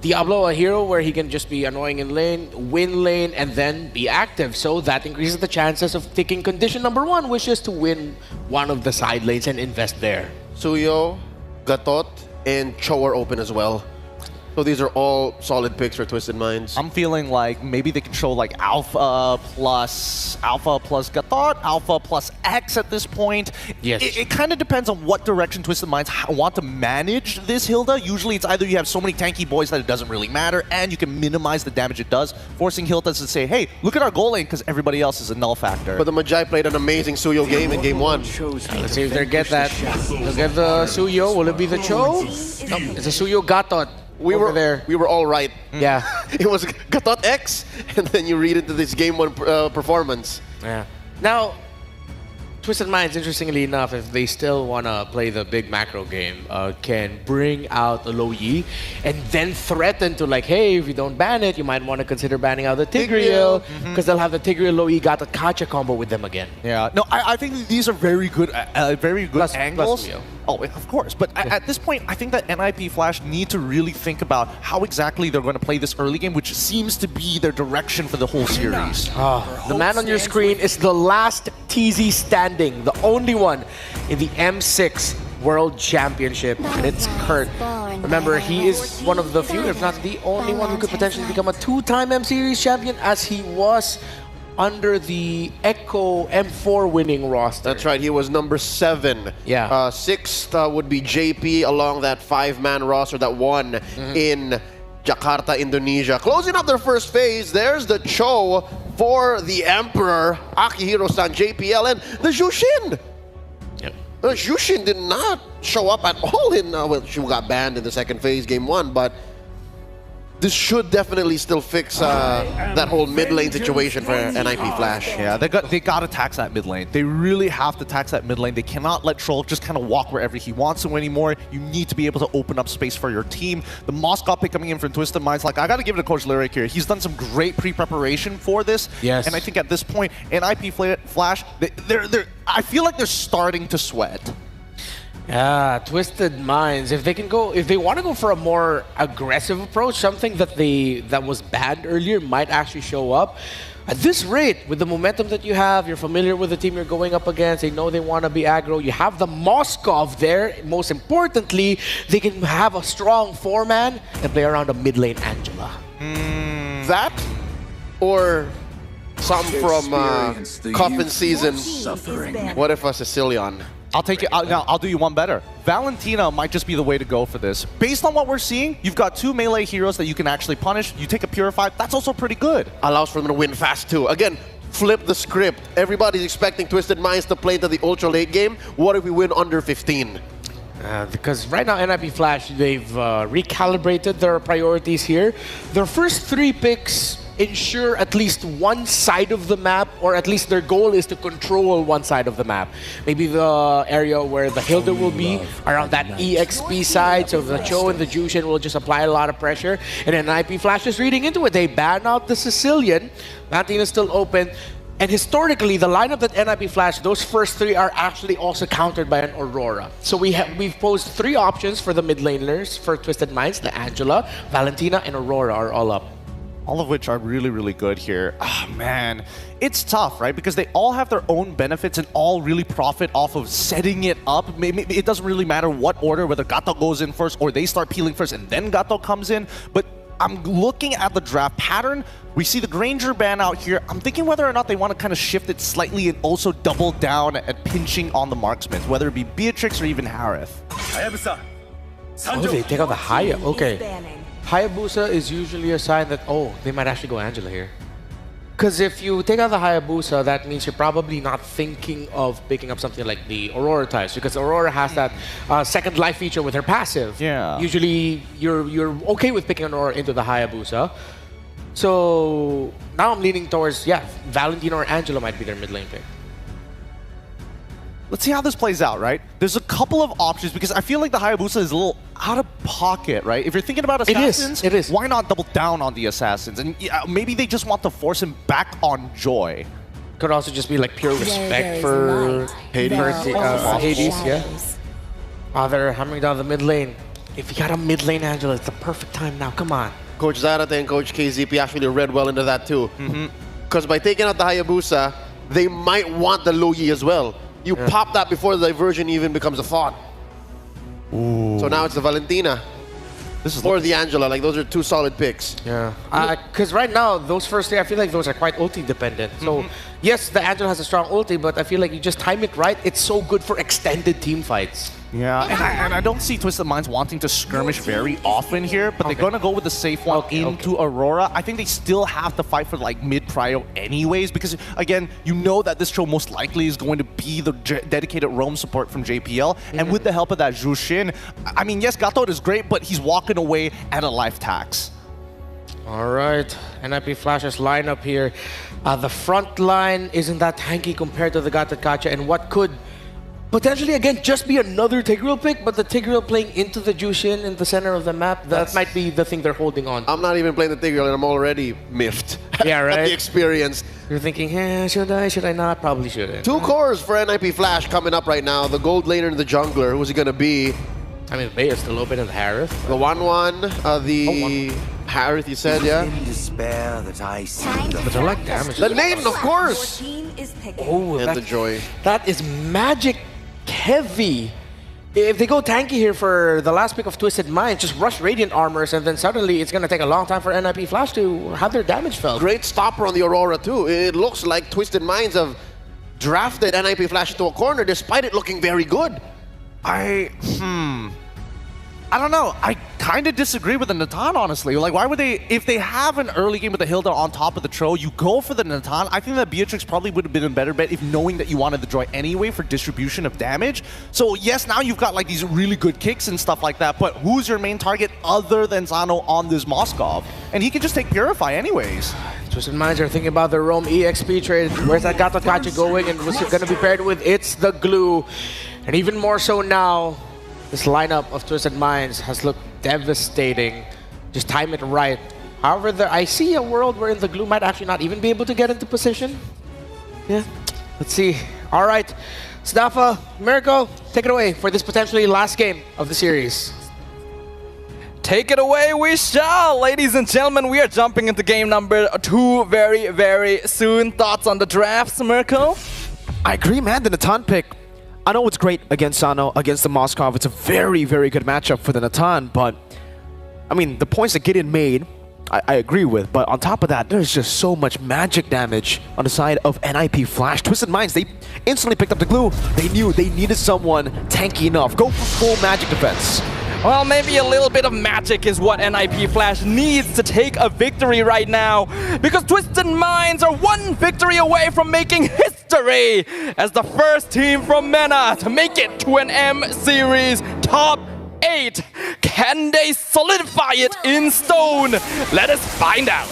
Diablo a hero where he can just be annoying in lane, win lane, and then be active. So that increases the chances of taking condition number 1, which is to win one of the side lanes and invest there. Suyo, Gatot, and Cho are open as well. So these are all solid picks for Twisted Minds. I'm feeling like maybe they can show like Alpha plus Gatot, Alpha plus X at this point. Yes. It kind of depends on what direction Twisted Minds want to manage this Hilda. Usually it's either you have so many tanky boys that it doesn't really matter and you can minimize the damage it does, forcing Hilda to say, hey, look at our goal lane because everybody else is a null factor. But the Magi played an amazing Suyo game in game 1. Let's see if they get that. They'll get the Suyo. Will it be the Cho? No, it's a Suyo Gatot. We were all right. Yeah. It was Gatot X, and then you read into this game 1 performance. Yeah. Now, Twisted Minds, interestingly enough, if they still want to play the big macro game, can bring out a Lo Yi and then threaten to like, hey, if you don't ban it, you might want to consider banning out the Tigreal, because they'll have the Tigreal Lo Yi Gata Kacha combo with them again. Yeah, no, I think these are very good angles. Plus Oh, of course. But at this point, I think that NIP Flash need to really think about how exactly they're going to play this early game, which seems to be their direction for the whole series. The man on your screen is the last TZ standing, the only one in the M6 World Championship, and it's Kurt. Remember, he is one of the few, if not the only one, who could potentially become a 2-time M-Series champion, as he was under the Echo M4 winning roster. That's right, he was number 7. Yeah. 6th would be JP along that 5-man roster that won in Jakarta, Indonesia. Closing up their first phase, there's the Cho for the Emperor, Akihiro-san, JPL, and the Jushin. Yep. Jushin did not show up at all in, well, she got banned in the second phase, game 1, but this should definitely still fix that whole mid lane situation for NIP Flash. Yeah, they got to tax that mid lane. They really have to tax that mid lane. They cannot let Troll just kind of walk wherever he wants to anymore. You need to be able to open up space for your team. The Moscow pick coming in from Twisted Minds, like, I got to give it to Coach Lyric here. He's done some great pre-preparation for this. Yes. And I think at this point, NIP Flash, I feel like they're starting to sweat. Yeah, Twisted Minds. If they want to go for a more aggressive approach, something that was banned earlier might actually show up. At this rate, with the momentum that you have, you're familiar with the team you're going up against, they know they want to be aggro, you have the Moskov there. Most importantly, they can have a strong 4-man and play around a mid lane Angela. That or some from Coffin Season. What if a Sicilian? I'll take it. I'll do you one better. Valentina might just be the way to go for this. Based on what we're seeing, you've got 2 melee heroes that you can actually punish. You take a Purify, that's also pretty good. Allows for them to win fast too. Again, flip the script. Everybody's expecting Twisted Minds to play into the ultra late game. What if we win under 15? Because right now, NIP Flash, they've recalibrated their priorities here. Their first 3 picks ensure at least one side of the map, or at least their goal is to control one side of the map. Maybe the area where the Hilda will be, around that EXP side, so the Cho and the Jushin will just apply a lot of pressure. And then NIP Flash is reading into it. They ban out the Sicilian. Valentina is still open. And historically, the lineup that NIP Flash, those first 3 are actually also countered by an Aurora. So we've posed 3 options for the mid laners for Twisted Minds. The Angela, Valentina, and Aurora are all up. All of which are really, really good here. Ah, man. It's tough, right? Because they all have their own benefits and all really profit off of setting it up. Maybe it doesn't really matter what order, whether Gato goes in first or they start peeling first and then Gato comes in. But I'm looking at the draft pattern. We see the Granger ban out here. I'm thinking whether or not they want to kind of shift it slightly and also double down at pinching on the marksmen, whether it be Beatrix or even Harith. Oh, they take out the Haya. Okay. Hayabusa is usually a sign that, oh, they might actually go Angela here. Because if you take out the Hayabusa, that means you're probably not thinking of picking up something like the Aurora types, because Aurora has that second life feature with her passive. Yeah. Usually, you're okay with picking an Aurora into the Hayabusa. So now I'm leaning towards, yeah, Valentino or Angelo might be their mid lane pick. Let's see how this plays out, right? There's a couple of options because I feel like the Hayabusa is a little out of pocket, right? If you're thinking about assassins, It is. why not double down on the assassins? And yeah, maybe they just want to force him back on Joy. Could also just be like pure respect for Hades, yeah. Oh, they're hammering down the mid lane. If you got a mid lane Angelo, it's the perfect time now. Come on. Coach Zarate and Coach KZP actually read well into that too. Because by taking out the Hayabusa, they might want the Loyi as well. You pop that before the diversion even becomes a thought. Ooh. So now it's the Valentina. This is or the Angela. Like, those are two solid picks. Yeah. Because right now, those first three, I feel like those are quite ulti dependent. So, yes, the Angela has a strong ulti, but I feel like you just time it right. It's so good for extended team fights. Yeah, and I don't see Twisted Minds wanting to skirmish very often here, but they're going to go with the safe one into Aurora. I think they still have to fight for like mid-prio anyways, because again, you know that this show most likely is going to be the dedicated roam support from JPL, and with the help of that Zhu Xin, I mean, yes, Gato is great, but he's walking away at a life tax. All right, NIP Flash's lineup here. The front line isn't that tanky compared to the Gatot Kacha, and what could potentially, again, just be another Tigreal pick, but the Tigreal playing into the Jushin in the center of the map, that might be the thing they're holding on to. I'm not even playing the Tigreal and I'm already miffed yeah, right? at the experience. You're thinking, should I not? Probably shouldn't. 2 cores for NIP Flash coming up right now. The gold laner and the jungler. Who's it going to be? I mean, Bay is still open in the Harith. The 1-1, the Harith, you said, yeah? Despair that I see. But I like damage. The Name, of course! Oh, And the Joy. That is magic heavy. If they go tanky here for the last pick of Twisted Minds, just rush Radiant Armors, and then suddenly it's going to take a long time for NIP Flash to have their damage felt. Great stopper on the Aurora, too. It looks like Twisted Minds have drafted NIP Flash into a corner despite it looking very good. I don't know. I kind of disagree with the Natan, honestly. Like, why would they, if they have an early game with the Hilda on top of the Tro, you go for the Natan. I think that Beatrix probably would have been a better bet if knowing that you wanted the Joy anyway for distribution of damage. So, yes, now you've got, like, these really good kicks and stuff like that, but who's your main target other than Zano on this Moskov? And he can just take Purify anyways. Twisted Minds are thinking about the Roam EXP trade. Where's that Gato Kacha going, and what's it going to be paired with? It's the glue. And even more so now, this lineup of Twisted Minds has looked devastating. Just time it right. However, I see a world wherein the glue might actually not even be able to get into position. Yeah, let's see. All right, Stafa, Mirko, take it away for this potentially last game of the series. Take it away, we shall! Ladies and gentlemen, we are jumping into game number 2 very, very soon. Thoughts on the drafts, Mirko? I agree, man. The Natan pick, I know it's great against Sano, against the Moskov. It's a very, very good matchup for the Natan, but I mean, the points that Gideon made, I agree with, but on top of that, there's just so much magic damage on the side of NIP Flash. Twisted Minds, they instantly picked up the glue. They knew they needed someone tanky enough. Go for full magic defense. Well, maybe a little bit of magic is what NIP Flash needs to take a victory right now, because Twisted Minds are 1 victory away from making history as the first team from MENA to make it to an M-Series top 8. Can they solidify it in stone? Let us find out.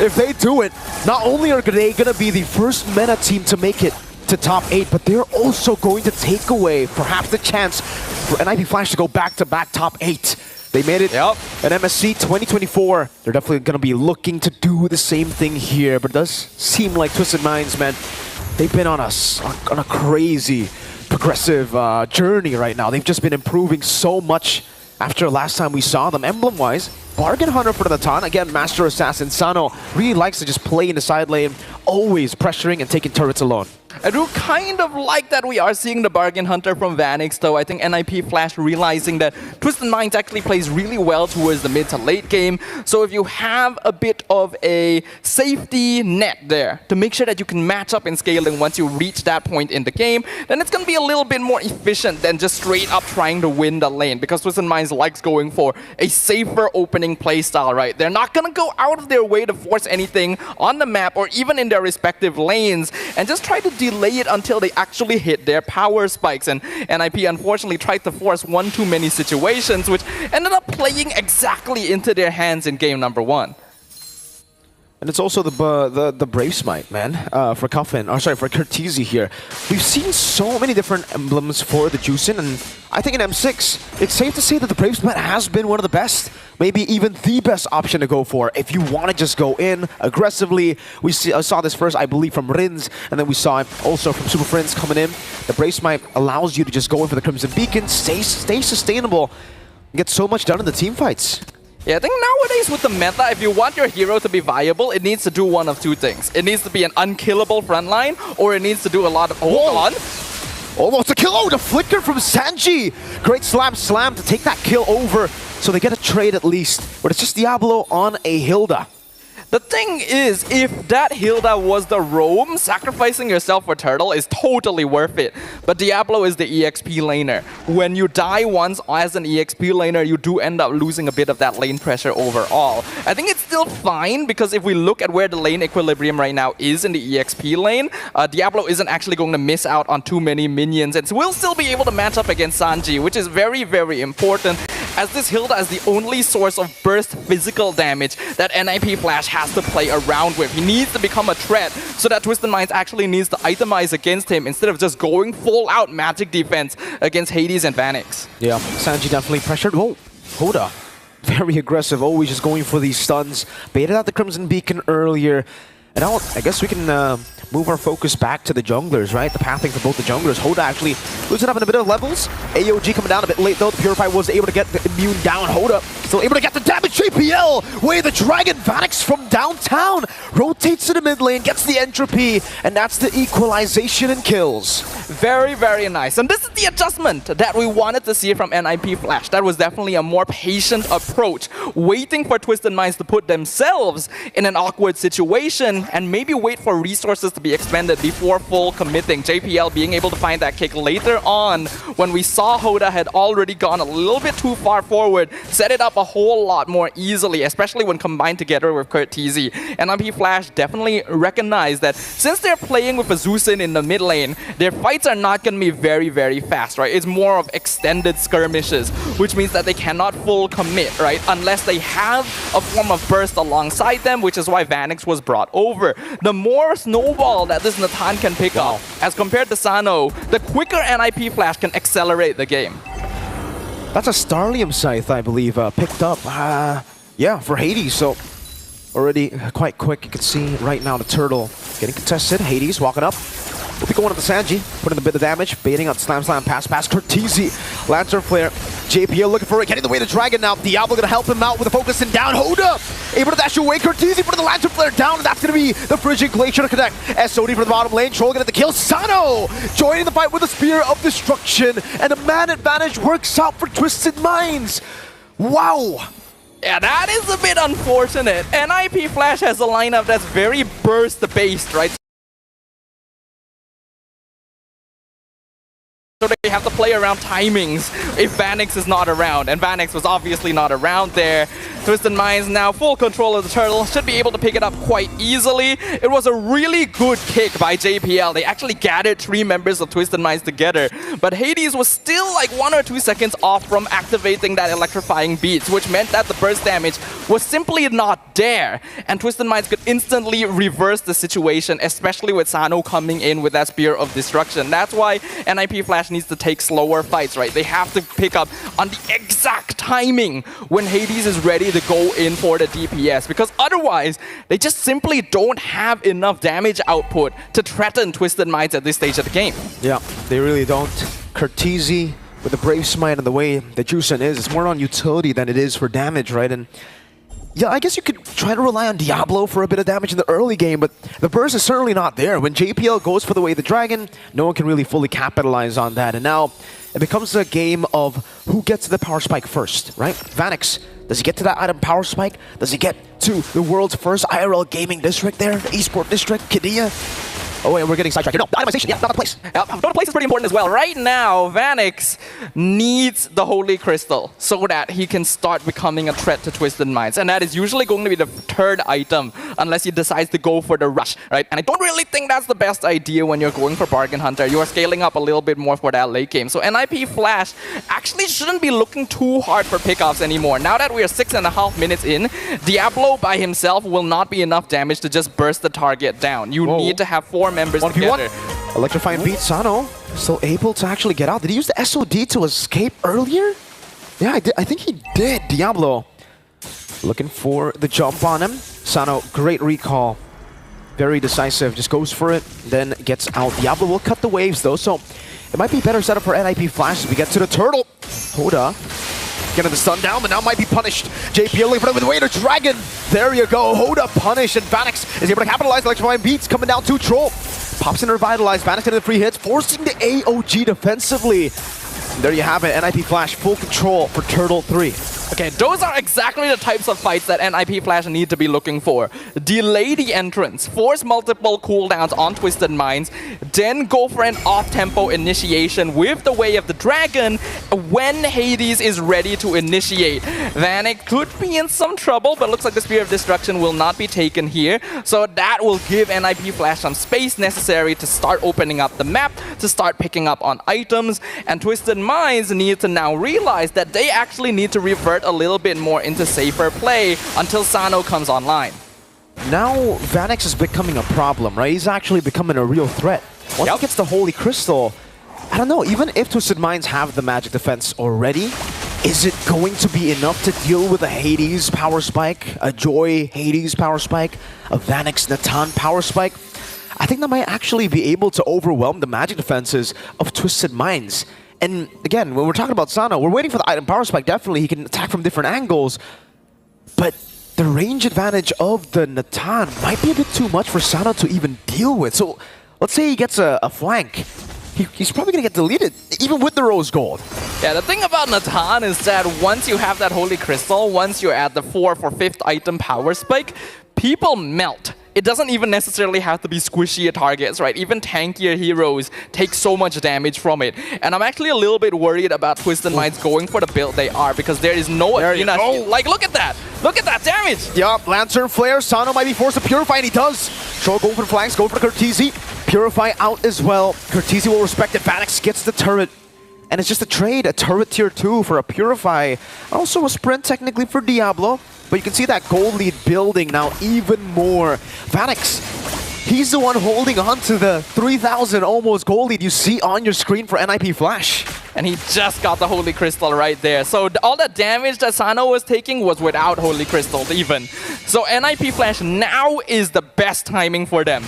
If they do it, not only are they going to be the first MENA team to make it to top 8, but they're also going to take away perhaps the chance for NIP Flash to go back-to-back top 8. They made it at MSC 2024. They're definitely going to be looking to do the same thing here, but it does seem like Twisted Minds, man, they've been on a crazy progressive journey right now. They've just been improving so much after last time we saw them. Emblem-wise, Bargain Hunter for the Natan. Again, Master Assassin Sano really likes to just play in the side lane, always pressuring and taking turrets alone. I do kind of like that we are seeing the Bargain Hunter from Vanix, though. I think NIP Flash realizing that Twisted Minds actually plays really well towards the mid to late game. So if you have a bit of a safety net there to make sure that you can match up in scaling once you reach that point in the game, then it's going to be a little bit more efficient than just straight up trying to win the lane, because Twisted Minds likes going for a safer opening playstyle, right? They're not going to go out of their way to force anything on the map or even in their respective lanes and just try to delay it until they actually hit their power spikes. And NIP unfortunately tried to force one too many situations, which ended up playing exactly into their hands in game number 1. And it's also the Brave Smite, man, for Coffin, or sorry, for Curtizi here. We've seen so many different emblems for the Juicin, and I think in M6, it's safe to say that the Brave Smite has been one of the best, maybe even the best option to go for if you want to just go in aggressively. We saw this first, I believe, from Rins, and then we saw it also from Super Friends coming in. The Brave Smite allows you to just go in for the Crimson Beacon, stay sustainable, and get so much done in the team fights. Yeah, I think nowadays with the meta, if you want your hero to be viable, it needs to do one of two things. It needs to be an unkillable frontline, or it needs to do a lot of hold on. Almost a kill. Oh, the flicker from Sanji. Great slam to take that kill over. So they get a trade at least. But it's just Diablo on a Hilda. The thing is, if that Hilda was the roam, sacrificing yourself for Turtle is totally worth it. But Diablo is the EXP laner. When you die once as an EXP laner, you do end up losing a bit of that lane pressure overall. I think it's still fine, because if we look at where the lane equilibrium right now is in the EXP lane, Diablo isn't actually going to miss out on too many minions, and will still be able to match up against Sanji, which is very, very important, as this Hilda is the only source of burst physical damage that NIP Flash has to play around with. He needs to become a threat, so that Twisted Minds actually needs to itemize against him instead of just going full out magic defense against Hades and Vanix. Yeah, Sanji definitely pressured. Whoa, Hoda. Very aggressive, always just going for these stuns. Baited out the Crimson Beacon earlier. And now, I guess we can move our focus back to the junglers, right? The pathing for both the junglers. Hoda actually losing up in a bit of levels. AOG coming down a bit late though. The Purify was able to get the immune down. Hoda still able to get the damage. JPL way the Dragon Vanix from downtown. Rotates to the mid lane, gets the entropy, and that's the equalization and kills. Very, very nice. And this is the adjustment that we wanted to see from NIP Flash. That was definitely a more patient approach, waiting for Twisted Minds to put themselves in an awkward situation and maybe wait for resources to be expended before full committing. JPL being able to find that kick later on when we saw Hoda had already gone a little bit too far forward, set it up a whole lot more easily, especially when combined together with Curtizi. NIP Flash definitely recognized that since they're playing with a Zusin in the mid lane, their fights are not going to be very, very fast, right? It's more of extended skirmishes, which means that they cannot full commit, right? Unless they have a form of burst alongside them, which is why Vanix was brought over. The more snowball that this Nathan can pick up, as compared to Sano, the quicker NIP Flash can accelerate the game. That's a Starlium Scythe, I believe, picked up. Yeah, for Hades, so already quite quick. You can see right now the Turtle getting contested. Hades walking up. We'll be going to the Sanji, putting a bit of damage, baiting on slam, pass, Curtizi, Lantern Flare, JPL looking for it, getting the way the Dragon now. Diablo gonna help him out with a focus and down. Hoda able to dash away. Curtizi putting the Lantern Flare down, and that's gonna be the Frigid Glacier to connect. SOD for the bottom lane, Troll gonna get the kill. Sano joining the fight with a Spear of Destruction, and a man advantage works out for Twisted Minds. Wow. Yeah, that is a bit unfortunate. NIP Flash has a lineup that's very burst-based, right? So they have to play around timings if Vanix is not around, and Vanix was obviously not around there. Twisted Minds now full control of the Turtle, should be able to pick it up quite easily. It was a really good kick by JPL. They actually gathered 3 members of Twisted Minds together, but Hades was still like 1 or 2 seconds off from activating that electrifying beats, which meant that the burst damage was simply not there, and Twisted Minds could instantly reverse the situation, especially with Sano coming in with that Spear of Destruction. That's why NIP Flash needs to take slower fights, right? They have to pick up on the exact timing when Hades is ready to go in for the DPS, because otherwise they just simply don't have enough damage output to threaten Twisted Minds at this stage of the game. Yeah, they really don't. Curtizi with the Brave Smite and the way that Juicin is, it's more on utility than it is for damage, right? And yeah, I guess you could try to rely on Diablo for a bit of damage in the early game, but the burst is certainly not there. When JPL goes for the way of the Dragon, no one can really fully capitalize on that. And now it becomes a game of who gets to the power spike first, right? Vanix, does he get to that item power spike? Does he get to the world's first IRL gaming district there? The esports district, Kidia? Oh, wait, we're getting sidetracked. No, the itemization, yeah, not the place. Total place is pretty important as well. Right now, Vanix needs the Holy Crystal so that he can start becoming a threat to Twisted Minds. And that is usually going to be the third item unless he decides to go for the rush, right? And I don't really think that's the best idea when you're going for Bargain Hunter. You are scaling up a little bit more for that late game. So NIP Flash actually shouldn't be looking too hard for pickoffs anymore. Now that we are 6.5 minutes in, Diablo by himself will not be enough damage to just burst the target down. You need to have 4 members together. Electrifying beat. Sano still able to actually get out. Did he use the SOD to escape earlier? Yeah, I think he did. Diablo looking for the jump on him. Sano, great recall. Very decisive. Just goes for it, then gets out. Diablo will cut the waves though, so it might be better setup for NIP Flash as we get to the turtle. Hoda getting the stun down, but now might be punished. JP looking for the Wader Dragon. There you go. Hoda punished, and Vanix is able to capitalize. Electrifying beats coming down to Troll. Pops in Revitalize. Vanix getting the free hits, forcing the AOG defensively. And there you have it. NIP Flash full control for Turtle 3. Okay, those are exactly the types of fights that NIP Flash need to be looking for. Delay the entrance, force multiple cooldowns on Twisted Minds, then go for an off-tempo initiation with the Way of the Dragon when Hades is ready to initiate. Vanek could be in some trouble, but looks like the Spear of Destruction will not be taken here. So that will give NIP Flash some space necessary to start opening up the map, to start picking up on items, and Twisted Minds need to now realize that they actually need to revert a little bit more into safer play until Sano comes online. Now Vanix is becoming a problem, right? He's actually becoming a real threat. Once he gets the Holy Crystal, I don't know, even if Twisted Minds have the magic defense already, is it going to be enough to deal with a Hades power spike, a Joy Hades power spike, a Vanix Natan power spike? I think that might actually be able to overwhelm the magic defenses of Twisted Minds. And again, when we're talking about Sano, we're waiting for the item power spike. Definitely, he can attack from different angles. But the range advantage of the Natan might be a bit too much for Sano to even deal with. So let's say he gets a flank. He's probably going to get deleted, even with the Rose Gold. Yeah, the thing about Natan is that once you have that Holy Crystal, once you're at the 4th or 5th item power spike, people melt. It doesn't even necessarily have to be squishier targets, right? Even tankier heroes take so much damage from it. And I'm actually a little bit worried about Twisted Minds going for the build they are, because there is no Athena. Like, look at that! Look at that damage! Yup, Lantern Flare. Sano might be forced to Purify, and he does. Troll going for the flanks, going for the Curtizi. Purify out as well. Curtizi will respect it. Vanix gets the turret. And it's just a trade, a turret tier 2 for a Purify. Also a sprint technically for Diablo. But you can see that gold lead building now even more. Vanix, he's the one holding on to the 3,000 almost gold lead you see on your screen for NIP Flash. And he just got the Holy Crystal right there. So all that damage that Sano was taking was without Holy Crystal even. So NIP Flash now is the best timing for them.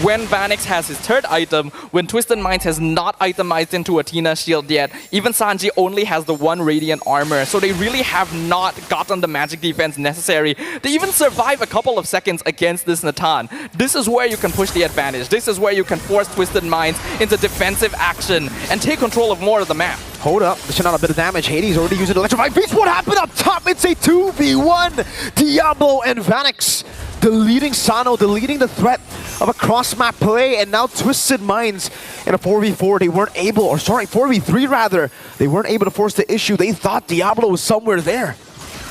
When Vanix has his 3rd item, when Twisted Minds has not itemized into Athena's shield yet, even Sanji only has the 1 Radiant Armor. So they really have not gotten the magic defense necessary to even survive a couple of seconds against this Natan. This is where you can push the advantage. This is where you can force Twisted Minds into defensive action and take control of more of the map. Hold up, dishing out a bit of damage. Hades already using Electrifying Beast. What happened up top? It's a 2v1. Diablo and Vanix deleting Sano, deleting the threat of a cross-map play, and now Twisted Minds in a 4v4. They weren't able, or sorry, 4v3 rather. They weren't able to force the issue. They thought Diablo was somewhere there.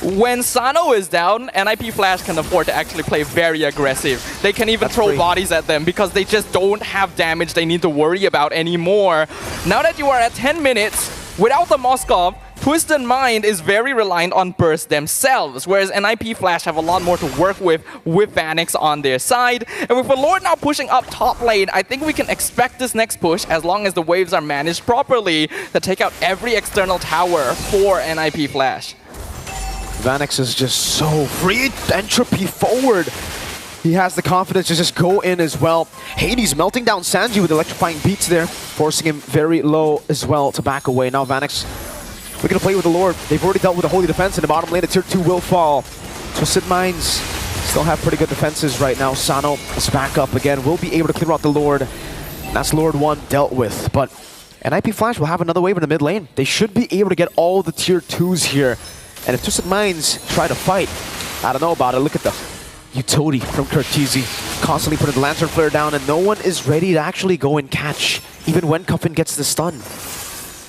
When Sano is down, NIP Flash can afford to actually play very aggressive. They can even throw bodies at them because they just don't have damage they need to worry about anymore. Now that you are at 10 minutes, without the Moskov, Twisted Mind is very reliant on burst themselves, whereas NIP Flash have a lot more to work with Vanix on their side. And with the Lord now pushing up top lane, I think we can expect this next push, as long as the waves are managed properly, to take out every external tower for NIP Flash. Vanix is just so free. Entropy forward. He has the confidence to just go in as well. Hades melting down Sanji with electrifying beats there, forcing him very low as well to back away. Now Vanix looking to play with the Lord. They've already dealt with the Holy Defense in the bottom lane. The tier 2 will fall. Twisted Minds still have pretty good defenses right now. Sano is back up again. Will be able to clear out the Lord. That's Lord 1 dealt with. But NIP Flash will have another wave in the mid lane. They should be able to get all the tier 2s here. And if Twisted Minds try to fight, I don't know about it. Look at the utility from Curtizi. constantly putting the Lantern Flare down, and no one is ready to actually go and catch, even when Cuffin gets the stun.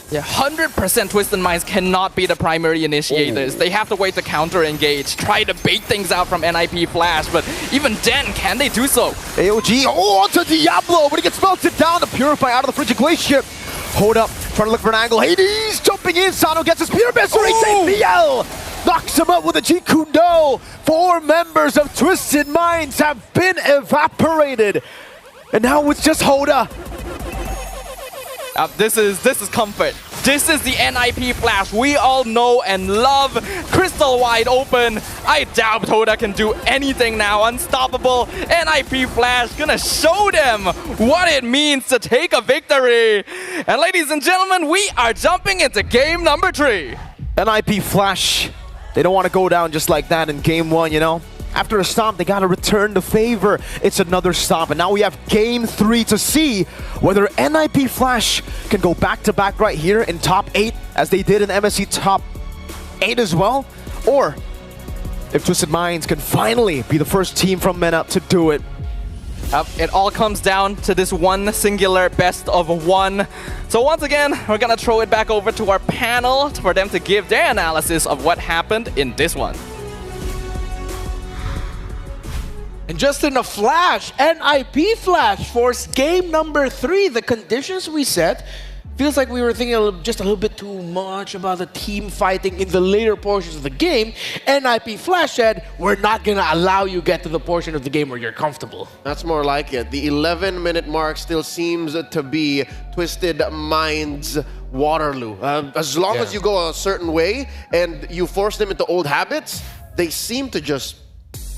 Yeah, 100% Twisted Minds cannot be the primary initiators. They have to wait to counter-engage, try to bait things out from NIP Flash, but even then, can they do so? AOG, onto Diablo, but he gets melted down to Purify out of the Frigid Glacier. Hold up, trying to look for an angle. Hades jumping in, Sano gets his Spear Mystery, APL! Knocks him up with a Jikundo. 4 members of Twisted Minds have been evaporated. And now it's just Hoda. This is comfort. This is the NIP Flash we all know and love. Crystal wide open. I doubt Hoda can do anything now. Unstoppable. NIP Flash gonna show them what it means to take a victory. And ladies and gentlemen, we are jumping into game number 3. NIP Flash, they don't want to go down just like that in game 1, you know? After a stomp, they got to return the favor. It's another stomp, and now we have game 3 to see whether NIP Flash can go back-to-back right here in top 8, as they did in MSC top 8 as well, or if Twisted Minds can finally be the first team from MENA to do it. It all comes down to this one singular best of 1. So once again, we're gonna throw it back over to our panel for them to give their analysis of what happened in this one. And just in a flash, NIP Flash forced game number 3. The conditions we set, feels like we were thinking just a little bit too much about the team fighting in the later portions of the game. NIP Flash said, we're not going to allow you get to the portion of the game where you're comfortable. That's more like it. The 11-minute mark still seems to be Twisted Minds' Waterloo. As long as you go a certain way and you force them into old habits, they seem to just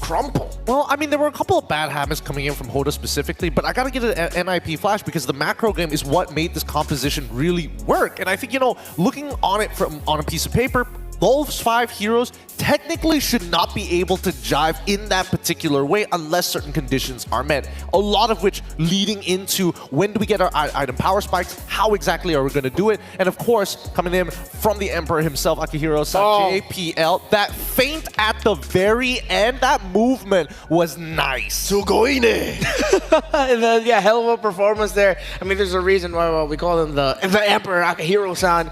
crumple. Well, I mean, there were a couple of bad habits coming in from Hoda specifically, but I gotta give it an NIP Flash because the macro game is what made this composition really work. And I think, you know, looking on it on a piece of paper, those 5 heroes technically should not be able to jive in that particular way unless certain conditions are met. A lot of which leading into when do we get our item power spikes, how exactly are we going to do it, and of course, coming in from the Emperor himself, Akihiro-san, JPL, that feint at the very end, that movement was nice. Sugoine! Yeah, hell of a performance there. I mean, there's a reason why we call him the Emperor, Akihiro-san.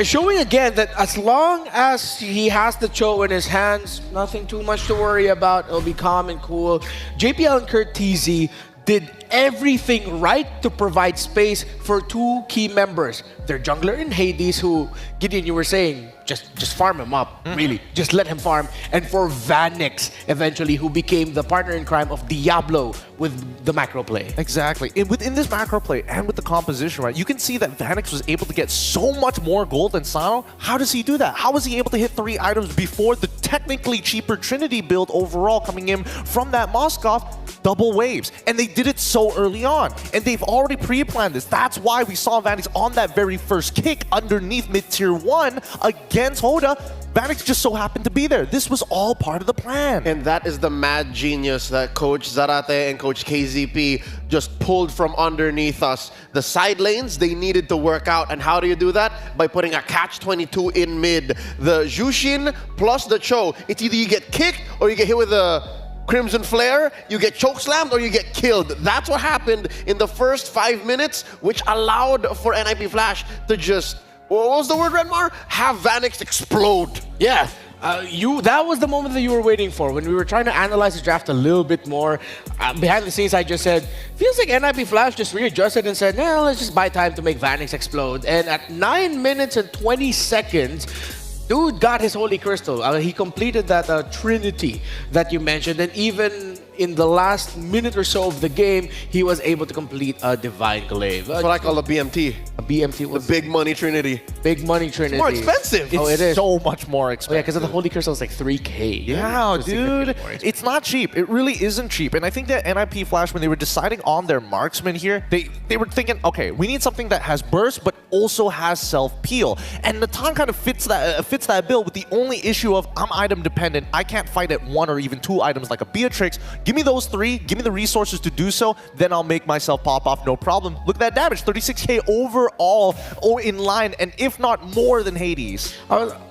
Showing again that as long as he has the Cho in his hands, nothing too much to worry about. It'll be calm and cool. JPL and Kurt TZ did everything right to provide space for 2 key members. Their jungler in Hades, who, Gideon, you were saying, just farm him up, really. Just let him farm. And for Vanix, eventually, who became the partner in crime of Diablo with the macro play. Exactly. And within this macro play and with the composition, right, you can see that Vanix was able to get so much more gold than Sano. How does he do that? How was he able to hit 3 items before the technically cheaper Trinity build overall coming in from that Moskov? Double waves. And they did it so early on. And they've already pre-planned this. That's why we saw Vanix on that very first kick underneath mid-tier 1 against Hoda. Vanix just so happened to be there. This was all part of the plan. And that is the mad genius that Coach Zarate and Coach KZP just pulled from underneath us. The side lanes, they needed to work out. And how do you do that? By putting a catch-22 in mid. The Jushin plus the Cho. It's either you get kicked or you get hit with a Crimson Flare, you get chokeslammed or you get killed. That's what happened in the first 5 minutes, which allowed for NIP Flash to just, what was the word, Redmar? Have Vanix explode. Yeah. That was the moment that you were waiting for. When we were trying to analyze the draft a little bit more, behind the scenes I just said, feels like NIP Flash just readjusted and said, nah, let's just buy time to make Vanix explode. And at 9 minutes and 20 seconds, dude got his Holy Crystal. He completed that Trinity that you mentioned, and even in the last minute or so of the game, he was able to complete a Divine Glaive. That's what I call a BMT. A BMT was the Big Money Trinity. Big Money Trinity. It's more expensive. Oh, it is. So much more Oh, yeah, expensive. because the Holy Crystal is like 3K. Yeah, It's dude. significantly more expensive. It's not cheap. It really isn't cheap. And I think that NIP Flash, when they were deciding on their marksman here, they were thinking, okay, we need something that has burst, but also has self-peel. And Natan kind of fits that bill with the only issue of I'm item dependent. I can't fight at 1 or even 2 items like a Beatrix. Give me those 3, give me the resources to do so, then I'll make myself pop off, no problem. Look at that damage, 36k overall, in line, and if not more than Hades.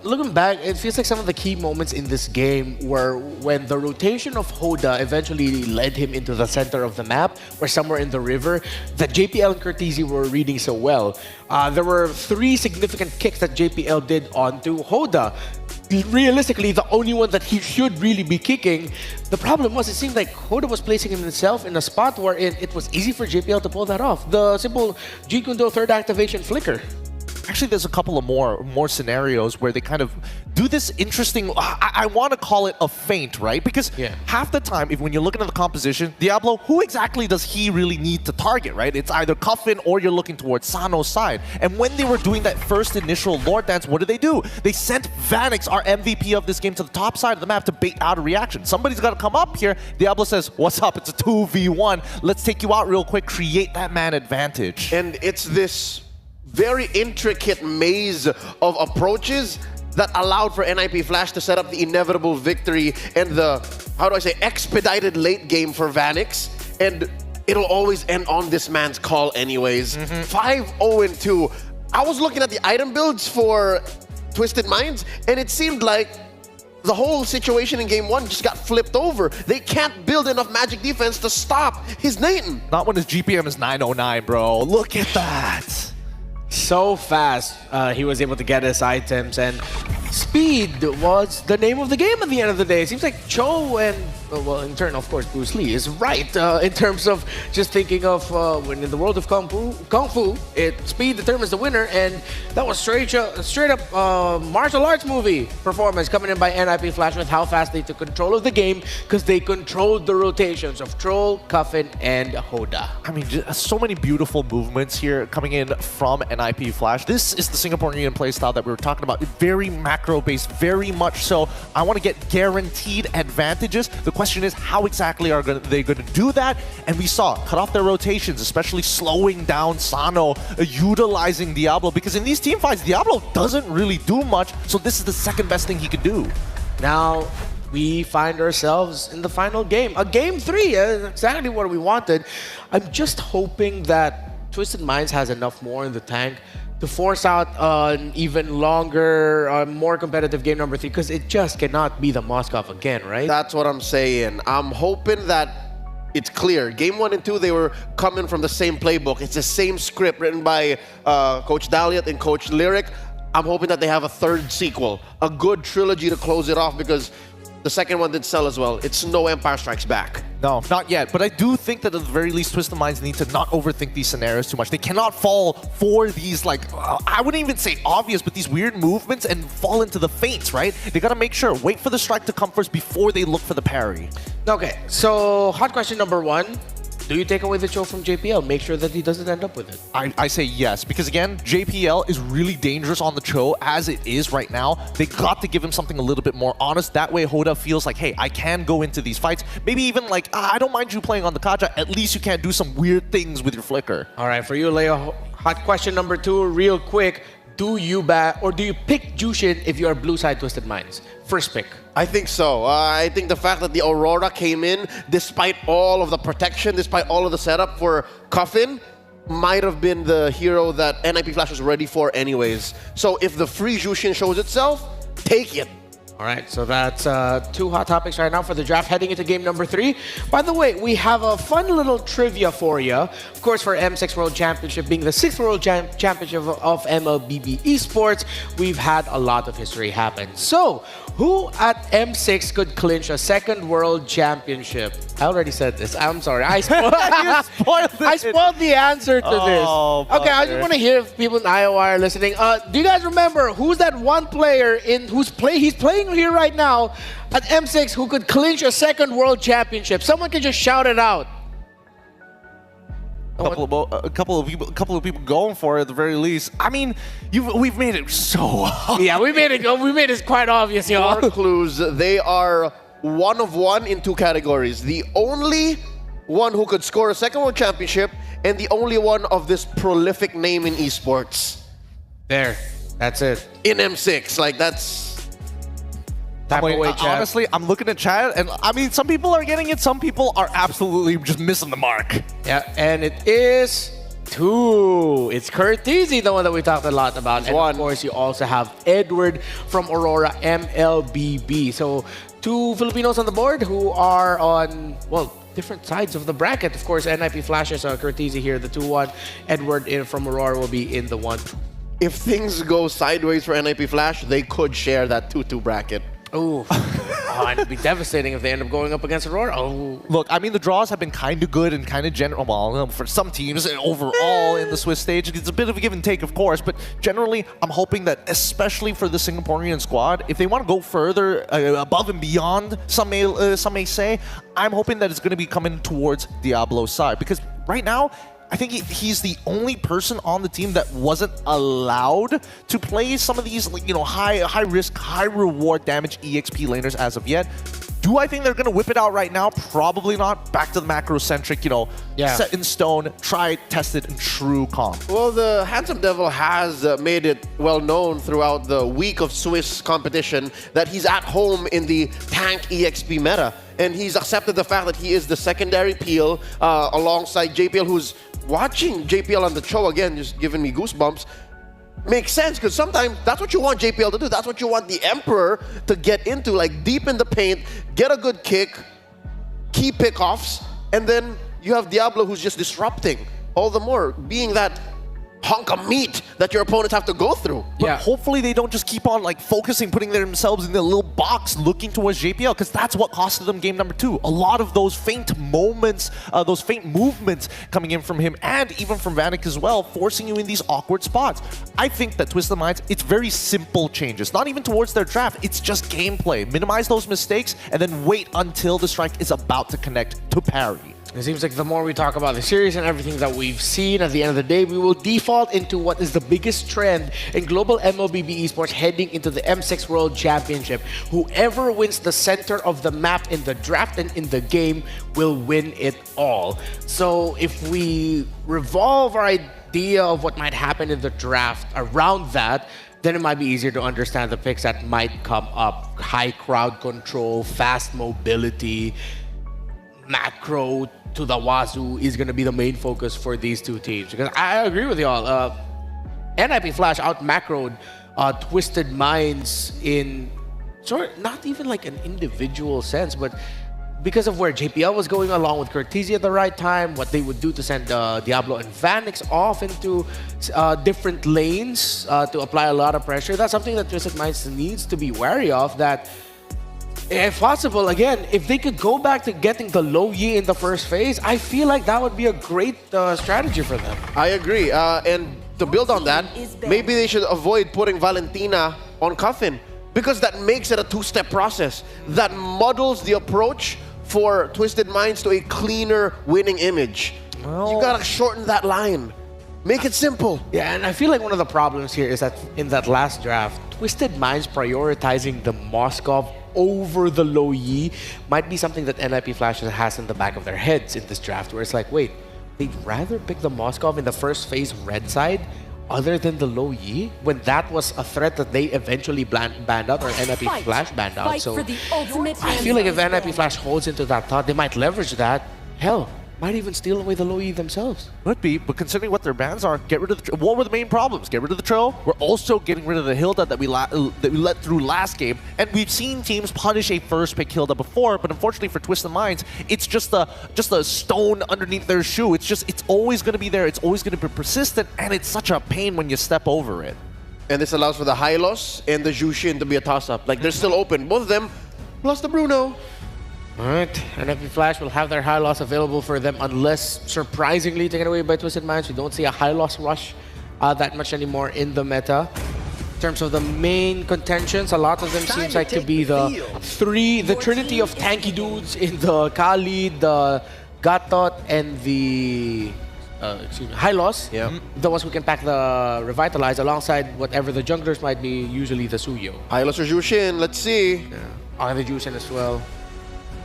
Looking back, it feels like some of the key moments in this game were when the rotation of Hoda eventually led him into the center of the map, or somewhere in the river, that JPL and Cortese were reading so well. There were 3 significant kicks that JPL did onto Hoda. Realistically, the only one that he should really be kicking. The problem was, it seemed like Hoda was placing himself in a spot where it was easy for JPL to pull that off. The simple G-Kundo third activation flicker. Actually, there's a couple of more scenarios where they kind of do this interesting, I want to call it a feint, right? Because half the time, when you're looking at the composition, Diablo, who exactly does he really need to target, right? It's either Coffin or you're looking towards Sano's side. And when they were doing that first initial Lord Dance, what did they do? They sent Vanix, our MVP of this game, to the top side of the map to bait out a reaction. Somebody's got to come up here. Diablo says, what's up? It's a 2v1. Let's take you out real quick, create that man advantage. And it's this very intricate maze of approaches that allowed for NIP Flash to set up the inevitable victory and the, how do I say, expedited late game for Vanix. And it'll always end on this man's call anyways. 5-0-2. I was looking at the item builds for Twisted Minds, and it seemed like the whole situation in game 1 just got flipped over. They can't build enough magic defense to stop his Nathan. Not when his GPM is 909, bro. Look at that. So fast he was able to get his items, and speed was the name of the game at the end of the day. It seems like Cho and, well, in turn, of course, Bruce Lee is right in terms of just thinking of when in the world of Kung Fu, speed determines the winner, and that was straight up martial arts movie performance coming in by NIP Flash with how fast they took control of the game, because they controlled the rotations of Troll, Coffin, and Hoda. I mean, just so many beautiful movements here coming in from NIP Flash. This is the Singaporean playstyle that we were talking about. Very macro-based, very much so. I want to get guaranteed advantages. The question is, how exactly are they going to do that? And we saw, cut off their rotations, especially slowing down Sano, utilizing Diablo, because in these team fights, Diablo doesn't really do much, so this is the second best thing he could do. Now, we find ourselves in the final game. A game 3, exactly what we wanted. I'm just hoping that Twisted Minds has enough more in the tank to force out an even longer, more competitive game number 3, because it just cannot be the Moskov again, right? That's what I'm saying. I'm hoping that it's clear. Game 1 and 2, they were coming from the same playbook. It's the same script written by Coach Daliot and Coach Lyric. I'm hoping that they have a third sequel, a good trilogy to close it off, because the second one did sell as well. It's no Empire Strikes Back. No, not yet. But I do think that at the very least, Twisted Minds need to not overthink these scenarios too much. They cannot fall for these, like, I wouldn't even say obvious, but these weird movements and fall into the feints, right? They gotta make sure, wait for the strike to come first before they look for the parry. Okay, so hot question number 1. Do you take away the Cho from JPL? Make sure that he doesn't end up with it. I say yes, because again, JPL is really dangerous on the Cho as it is right now. They got to give him something a little bit more honest. That way Hoda feels like, hey, I can go into these fights. Maybe even like, I don't mind you playing on the Kaja. At least you can't do some weird things with your flicker. All right, for you, Leo, hot question number 2, real quick. Do you pick Jushin if you are blue side Twisted Minds? First pick. I think so. I think the fact that the Aurora came in, despite all of the protection, despite all of the setup for Coffin, might have been the hero that NIP Flash was ready for anyways. So if the free Jushin shows itself, take it. All right, so that's 2 hot topics right now for the draft heading into game number 3. By the way, we have a fun little trivia for you. Of course, for M6 World Championship being the 6th World Championship of MLBB Esports, we've had a lot of history happen. So, who at M6 could clinch a 2nd World Championship? I already said this. I'm sorry. I spoiled, I spoiled the answer to this. Okay, I just want to hear if people in Iowa are listening. Do you guys remember who's that one player he's playing here right now at M6 who could clinch a 2nd World Championship? Someone can just shout it out. A couple of people going for it at the very least. I mean, we've made it so hard. Yeah, we made it quite obvious, y'all. More clues. They are 1 of 1 in 2 categories. The only one who could score a 2nd World Championship, and the only one of this prolific name in esports. There, that's it. In M6, like that's Type away, chat. Honestly, I'm looking at chat, and I mean, some people are getting it, some people are absolutely just missing the mark. Yeah, and it is 2. It's Curtizy, the one that we talked a lot about. And of course, you also have Edward from Aurora, MLBB. So 2 Filipinos on the board who are on, well, different sides of the bracket. Of course, NIP flashes Curtizy here, the 2-1. Edward from Aurora will be in the 1-2. If things go sideways for NIP Flash, they could share that 2-2 bracket. Ooh. Oh, and it'd be devastating if they end up going up against Aurora. Oh. Look, I mean, the draws have been kind of good and kind of general. Well, for some teams, overall in the Swiss stage, it's a bit of a give and take, of course. But generally, I'm hoping that, especially for the Singaporean squad, if they want to go further, above and beyond, some may say, I'm hoping that it's going to be coming towards Diablo's side. Because right now, I think he's the only person on the team that wasn't allowed to play some of these, you know, high risk, high reward damage EXP laners as of yet. Do I think they're going to whip it out right now? Probably not. Back to the macro-centric, you know, set in stone, tried, tested, and true comp. Well, the Handsome Devil has made it well known throughout the week of Swiss competition that he's at home in the tank EXP meta. And he's accepted the fact that he is the secondary peel alongside JPL, who's watching JPL on the show again, just giving me goosebumps. Makes sense, because sometimes that's what you want JPL to do. That's what you want the Emperor to get into, like deep in the paint, get a good kick, key pickoffs, and then you have Diablo who's just disrupting. All the more, being that hunk of meat that your opponents have to go through. But hopefully they don't just keep on like focusing, putting themselves in their little box, looking towards JPL, because that's what costed them game number 2. A lot of those faint moments, those faint movements coming in from him, and even from Vanek as well, forcing you in these awkward spots. I think that Twisted Minds, it's very simple changes, not even towards their draft, it's just gameplay. Minimize those mistakes, and then wait until the strike is about to connect to parry. It seems like the more we talk about the series and everything that we've seen, at the end of the day, we will default into what is the biggest trend in global MLBB esports heading into the M6 World Championship. Whoever wins the center of the map in the draft and in the game will win it all. So if we revolve our idea of what might happen in the draft around that, then it might be easier to understand the picks that might come up. High crowd control, fast mobility, macro to the wazoo is going to be the main focus for these two teams. Because I agree with y'all. NIP Flash out-macroed Twisted Minds in not even like an individual sense, but because of where JPL was going along with Curtizy at the right time, what they would do to send Diablo and Vanix off into different lanes to apply a lot of pressure. That's something that Twisted Minds needs to be wary of, that if possible, again, if they could go back to getting the low Yi in the first phase, I feel like that would be a great strategy for them. I agree. And to build on that, maybe they should avoid putting Valentina on Coffin, because that makes it a two-step process. That muddles the approach for Twisted Minds to a cleaner winning image. You gotta shorten that line. Make it simple. Yeah, and I feel like one of the problems here is that in that last draft, Twisted Minds prioritizing the Moskov over the low Yi might be something that NIP Flash has in the back of their heads in this draft, where it's like, wait, they'd rather pick the Moskov in the first phase red side other than the low Yi, when that was a threat that they eventually banned out, or NIP Flash banned out. So I feel like if NIP Flash holds into that thought, they might leverage that. Hell, might even steal away the low Yi themselves. Could be, but considering what their bans are, get rid of the... What were the main problems? Get rid of the Tro. We're also getting rid of the Hilda that we let through last game. And we've seen teams punish a first pick Hilda before, but unfortunately for Twisted Minds, it's just a stone underneath their shoe. It's always going to be there. It's always going to be persistent, and it's such a pain when you step over it. And this allows for the Hylos and the Jushin to be a toss-up. Like, they're still open. Both of them, plus the Bruno. Alright, NIP Flash will have their high loss available for them, unless surprisingly taken away by Twisted Minds. We don't see a high loss rush that much anymore in the meta. In terms of the main contentions, a lot of them seems like to be the trinity of tanky dudes in the Kali, the Gatot, and the high loss. Yeah. The ones who can pack the Revitalize alongside whatever the junglers might be, usually the Suyo. Hylos or Jushin, let's see. And the Jushin as well.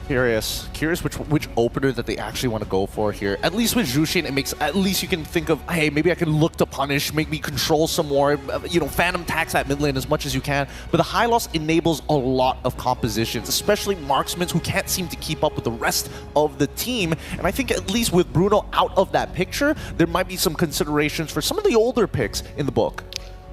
Curious which opener that they actually want to go for here. At least with Jushin, it makes, at least you can think of, hey, maybe I can look to punish, make me control some more, you know, phantom tax that mid lane as much as you can. But the high loss enables a lot of compositions, especially marksmen who can't seem to keep up with the rest of the team. And I think at least with Bruno out of that picture, there might be some considerations for some of the older picks in the book.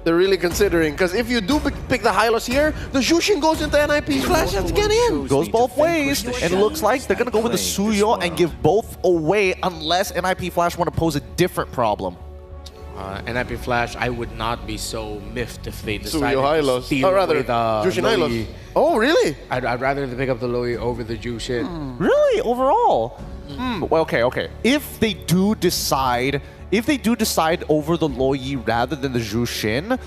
They're really considering, because if you do pick the Hylos here, the Jushin goes into NIP Flash and get in. Goes both ways, and it looks like they're going to go with the Suyo and give both away unless NIP Flash want to pose a different problem. NIP Flash, I would not be so miffed if they decided Suyo to Hylos. steal Or rather, away the Jushin Loi. Hylos. Oh, really? I'd rather they pick up the Loi over the Jushin. Really? Overall? Well, okay. If they do decide over the Loi rather than the Jushin,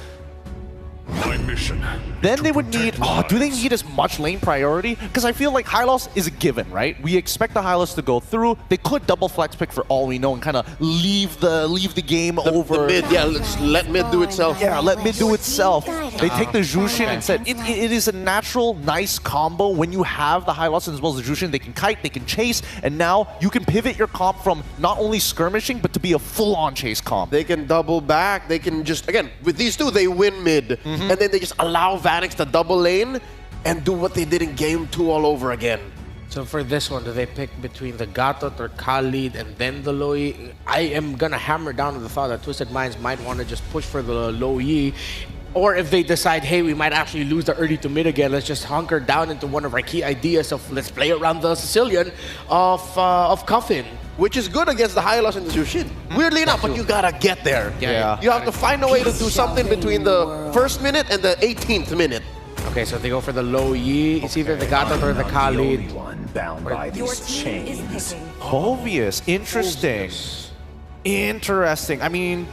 My mission. then they would need, do they need as much lane priority? Because I feel like Hylos is a given, right? We expect the Hylos to go through. They could double flex pick for all we know and kind of leave the game over. The mid, yeah, let mid do itself. Yeah, let mid do itself. They take the Jushin and said it is a natural, nice combo when you have the Hylos as well as the Jushin. They can kite, they can chase, and now you can pivot your comp from not only skirmishing, but to be a full-on chase comp. They can double back. They can just, again, with these two, they win mid. And then they just allow Vanix to double lane and do what they did in game 2 all over again. So for this one, do they pick between the Gatot or Khalid and then the Loi? I am going to hammer down on the thought that Twisted Minds might want to just push for the Loi. Or if they decide, hey, we might actually lose the early to mid again, let's just hunker down into one of our key ideas of let's play around the Sicilian of Coffin. Which is good against the Hylos and the Jushin. Weirdly enough, but you gotta get there. Yeah. You have to find a way to do something between the first minute and the 18th minute. Okay, so they go for the Loi. It's either the Gatot or the Khalid. One bound by Your these team is chains. picking. Obvious. Interesting. I mean,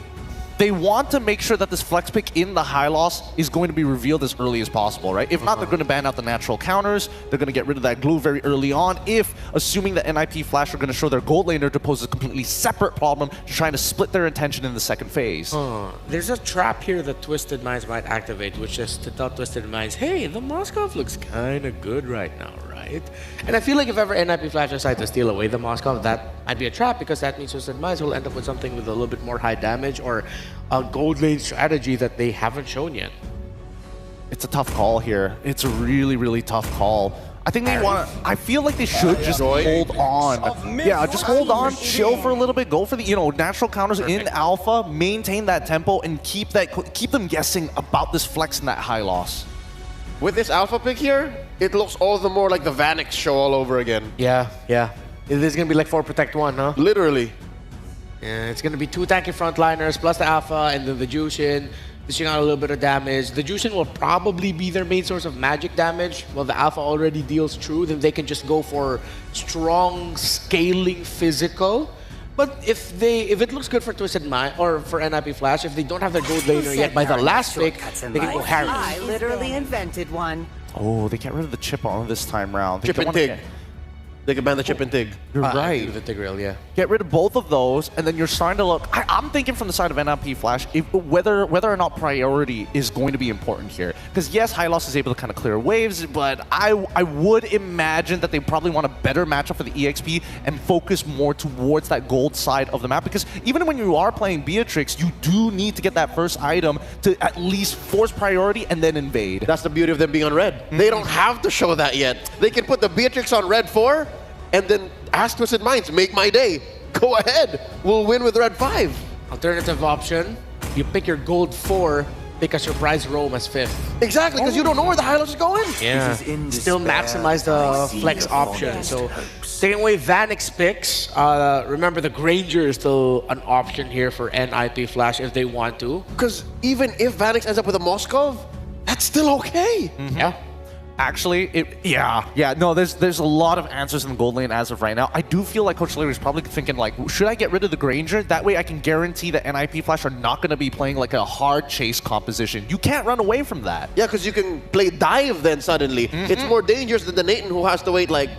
they want to make sure that this flex pick in the high loss is going to be revealed as early as possible, right? If not, they're going to ban out the natural counters. They're going to get rid of that glue very early on. If, assuming that NIP Flash are going to show their gold laner to pose a completely separate problem, trying to split their attention in the second phase. There's a trap here that Twisted Minds might activate, which is to tell Twisted Minds, hey, the Moskov looks kind of good right now, right? And I feel like if ever NIP Flash decides to steal away the Moskov, that might be a trap because that means Twisted Minds will end up with something with a little bit more high damage or a gold lane strategy that they haven't shown yet. It's a tough call here. It's a really, really tough call. I think they want to, I feel like they should just hold on. Yeah, just hold on, chill for a little bit, go for the, natural counters in alpha, maintain that tempo, and keep them guessing about this flex and that high loss. With this alpha pick here, it looks all the more like the Vanix show all over again. Yeah. It is going to be like 4 Protect 1, huh? Literally. Yeah, it's going to be 2 tanky frontliners plus the Alpha and then the Jushin, dishing out a little bit of damage. The Jushin will probably be their main source of magic damage. Well, the Alpha already deals true, then they can just go for strong scaling physical. But if it looks good for Twisted Mind or for NIP Flash, if they don't have their gold laner yet by the last pick, they can go Harry. I literally invented one. Oh, they get rid of the chip on this time round. They Chip don't and wanna Tig. They can ban the Chip and Tig. You're right. The Tigreal, yeah. Get rid of both of those, and then you're starting to look. I'm thinking from the side of NIP Flash, whether or not priority is going to be important here. Because yes, Hylos is able to kind of clear waves, but I would imagine that they probably want a better matchup for the EXP and focus more towards that gold side of the map. Because even when you are playing Beatrix, you do need to get that first item to at least force priority and then invade. That's the beauty of them being on red. They don't have to show that yet. They can put the Beatrix on red 4, and then ask Twisted Minds, make my day. Go ahead. We'll win with red 5. Alternative option, you pick your gold 4, pick a surprise roam as 5th. Exactly, because you don't know where the Hylos is going. Yeah, still maximize the flex option. So taking away Vanix picks, remember the Granger is still an option here for NIP Flash if they want to. Because even if Vanix ends up with a Moskov, that's still okay. Yeah. Actually, there's a lot of answers in the gold lane as of right now. I do feel like Coach Larry is probably thinking like, should I get rid of the Granger? That way I can guarantee that NIP Flash are not going to be playing like a hard chase composition. You can't run away from that. Yeah, because you can play dive then suddenly. It's more dangerous than the Nathan who has to wait like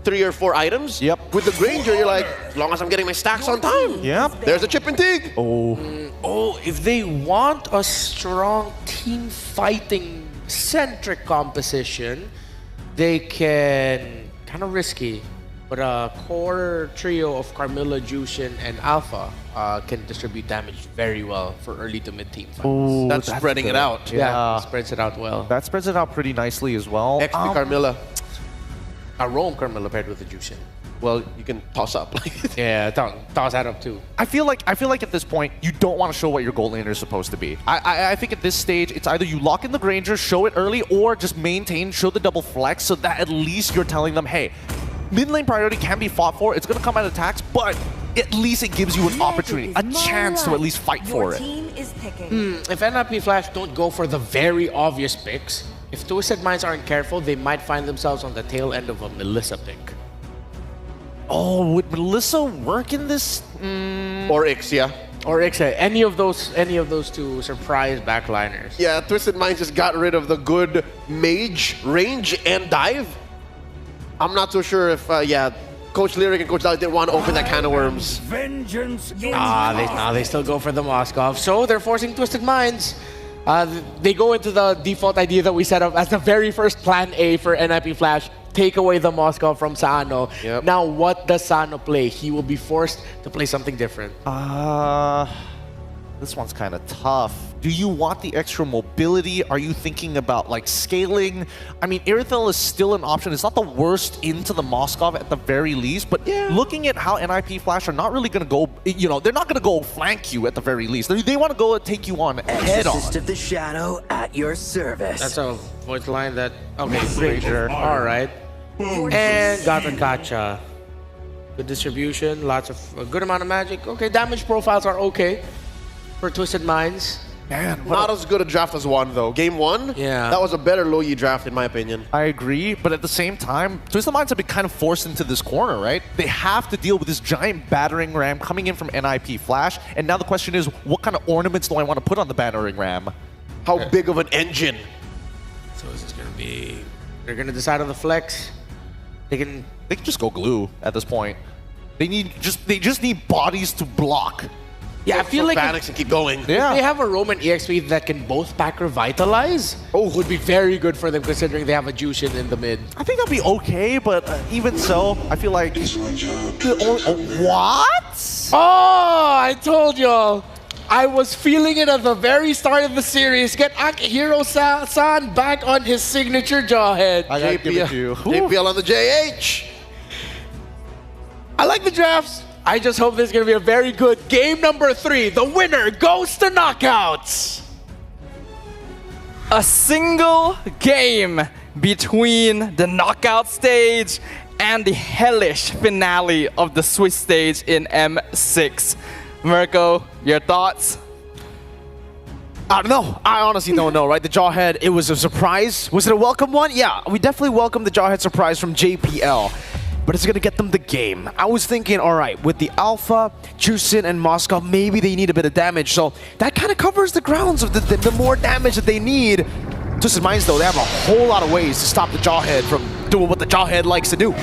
3 or 4 items. Yep. With the Granger, you're like, as long as I'm getting my stacks on time. Yep. There's a Chip and Tig. Oh, if they want a strong team fighting centric composition, they can kind of risky. But a core trio of Carmilla, Jushin, and Alpha can distribute damage very well for early to mid team fights. Ooh, That's spreading it out. Yeah, spreads it out well. That spreads it out pretty nicely as well. XP Carmilla. A roam Carmilla paired with the Jushin. Well, you can toss up. Yeah, toss that up too. I feel like at this point you don't want to show what your gold laner is supposed to be. I think at this stage it's either you lock in the Granger, show it early, or just maintain, show the double flex, so that at least you're telling them, hey, mid lane priority can be fought for. It's going to come at attacks, but at least it gives you an opportunity, a chance to at least fight for it. Team is picking. If NIP Flash don't go for the very obvious picks, if Twisted Minds aren't careful, they might find themselves on the tail end of a Melissa pick. Oh, would Melissa work in this? Or Ixia. Or Ixa, any of those two surprise backliners. Yeah, Twisted Minds just got rid of the good mage, range, and dive. I'm not so sure if, Coach Lyric and Coach Dali didn't want to open that can of worms. Vengeance. They still go for the Moskov. So they're forcing Twisted Minds. They go into the default idea that we set up as the very first plan A for NIP Flash. Take away the Moskov from Sano. Yep. Now what does Sano play? He will be forced to play something different. This one's kind of tough. Do you want the extra mobility? Are you thinking about like scaling? I mean, Irithel is still an option. It's not the worst into the Moskov at the very least, but looking at how NIP Flash are not really going to go, they're not going to go flank you at the very least. They want to go take you on head on. Exorcist of the Shadow at your service. That's a voice line that, Ranger. All right. And Gata Gacha. Good distribution, lots of a good amount of magic. Okay, damage profiles are okay for Twisted Minds. Man, Not as good a draft as one, though. Game one, Yeah. that was a better low-yi draft, in my opinion. I agree, but at the same time, Twisted Minds have been kind of forced into this corner, right? They have to deal with this giant battering ram coming in from NIP Flash, and now the question is, what kind of ornaments do I want to put on the battering ram? How big of an engine? So this is going to be... They're going to decide on the flex. They can just go glue at this point. They just need bodies to block. Yeah, I feel like Panics and keep going. if they have a Roman EXP that can both pack Revitalize, would be very good for them considering they have a Jushin in the mid. I think that'll be okay, but even so, I feel like... What? Oh, I told y'all. I was feeling it at the very start of the series. Get Akihiro-san back on his signature jawhead. I gotta give it to you. JPL on the JH. I like the drafts. I just hope this is going to be a very good game number 3. The winner goes to knockouts. A single game between the knockout stage and the hellish finale of the Swiss stage in M6. Mirko, your thoughts? I don't know. I honestly don't know, right? The Jawhead, it was a surprise. Was it a welcome one? Yeah, we definitely welcomed the Jawhead surprise from JPL. But it's going to get them the game. I was thinking, all right, with the Alpha, Jushin, and Moskov, maybe they need a bit of damage. So that kind of covers the grounds of the more damage that they need. Twisted Minds, though, they have a whole lot of ways to stop the Jawhead from doing what the Jawhead likes to do.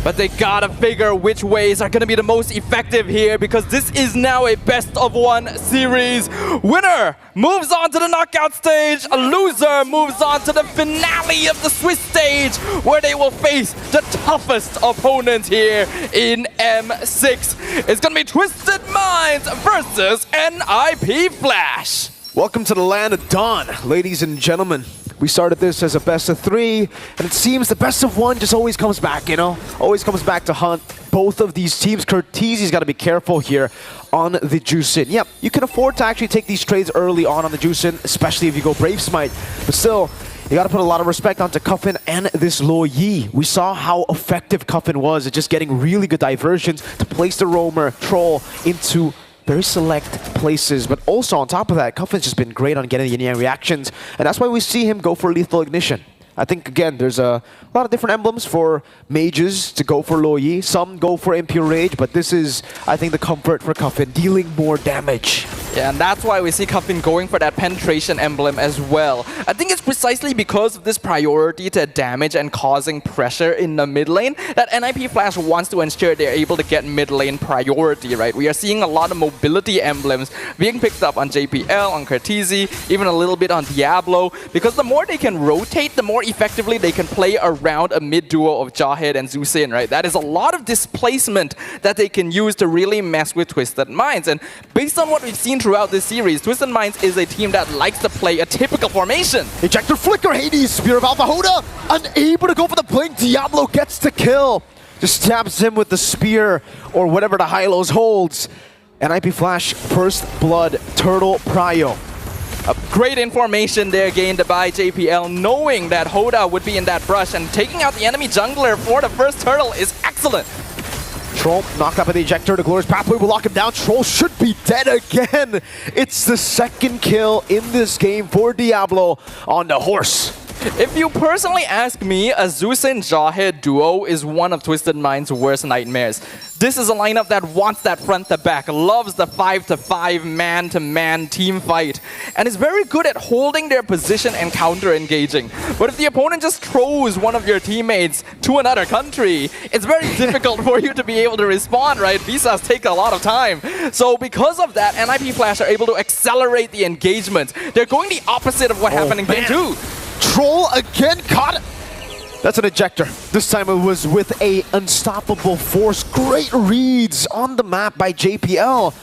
But they gotta figure which ways are gonna be the most effective here, because this is now a best-of-1 series. Winner moves on to the knockout stage. A loser moves on to the finale of the Swiss stage, where they will face the toughest opponent here in M6. It's gonna be Twisted Minds versus NIP Flash. Welcome to the land of Dawn, ladies and gentlemen. We started this as a best of 3, and it seems the best of 1 just always comes back, Always comes back to hunt both of these teams. Cortese's got to be careful here on the Jushin. Yep, you can afford to actually take these trades early on the Jushin, especially if you go Brave Smite. But still, you got to put a lot of respect onto Cuffin and this Lo Yi. We saw how effective Cuffin was at just getting really good diversions to place the Roamer Troll into very select places, but also on top of that, Cuffin's just been great on getting the yin-yang reactions, and that's why we see him go for Lethal Ignition. I think, again, there's a lot of different emblems for mages to go for Lo Yi. Some go for Impure Rage, but this is, I think, the comfort for Cuffin, dealing more damage. Yeah, and that's why we see Cuffin going for that penetration emblem as well. I think it's precisely because of this priority to damage and causing pressure in the mid lane that NIP Flash wants to ensure they're able to get mid lane priority, right? We are seeing a lot of mobility emblems being picked up on JPL, on Cortese, even a little bit on Diablo, because the more they can rotate, the more effectively they can play around a mid duo of Jawhead and Zusin, right? That is a lot of displacement that they can use to really mess with Twisted Minds. And based on what we've seen throughout this series, Twisted Minds is a team that likes to play a typical formation. Ejector flicker, Hades, Spear of Alpha Hoda, unable to go for the blink. Diablo gets the kill. Just stabs him with the spear or whatever the Hylos holds. And IP Flash, first blood, Turtle Prio. Great information there gained by JPL, knowing that Hoda would be in that brush, and taking out the enemy jungler for the first turtle is excellent. Troll knocked up at the ejector. The Glorious Pathway will lock him down. Troll should be dead again. It's the second kill in this game for Diablo on the horse. If you personally ask me, a Zeus and Jawhead duo is one of Twisted Mind's worst nightmares. This is a lineup that wants that front to back, loves the 5-to-5 man-to-man team fight, and is very good at holding their position and counter-engaging. But if the opponent just throws one of your teammates to another country, it's very difficult for you to be able to respond, right? Visas take a lot of time. So because of that, NIP Flash are able to accelerate the engagement. They're going the opposite of what happened in Game 2. Troll again caught. That's an ejector. This time it was with a unstoppable force. Great reads on the map by JPL.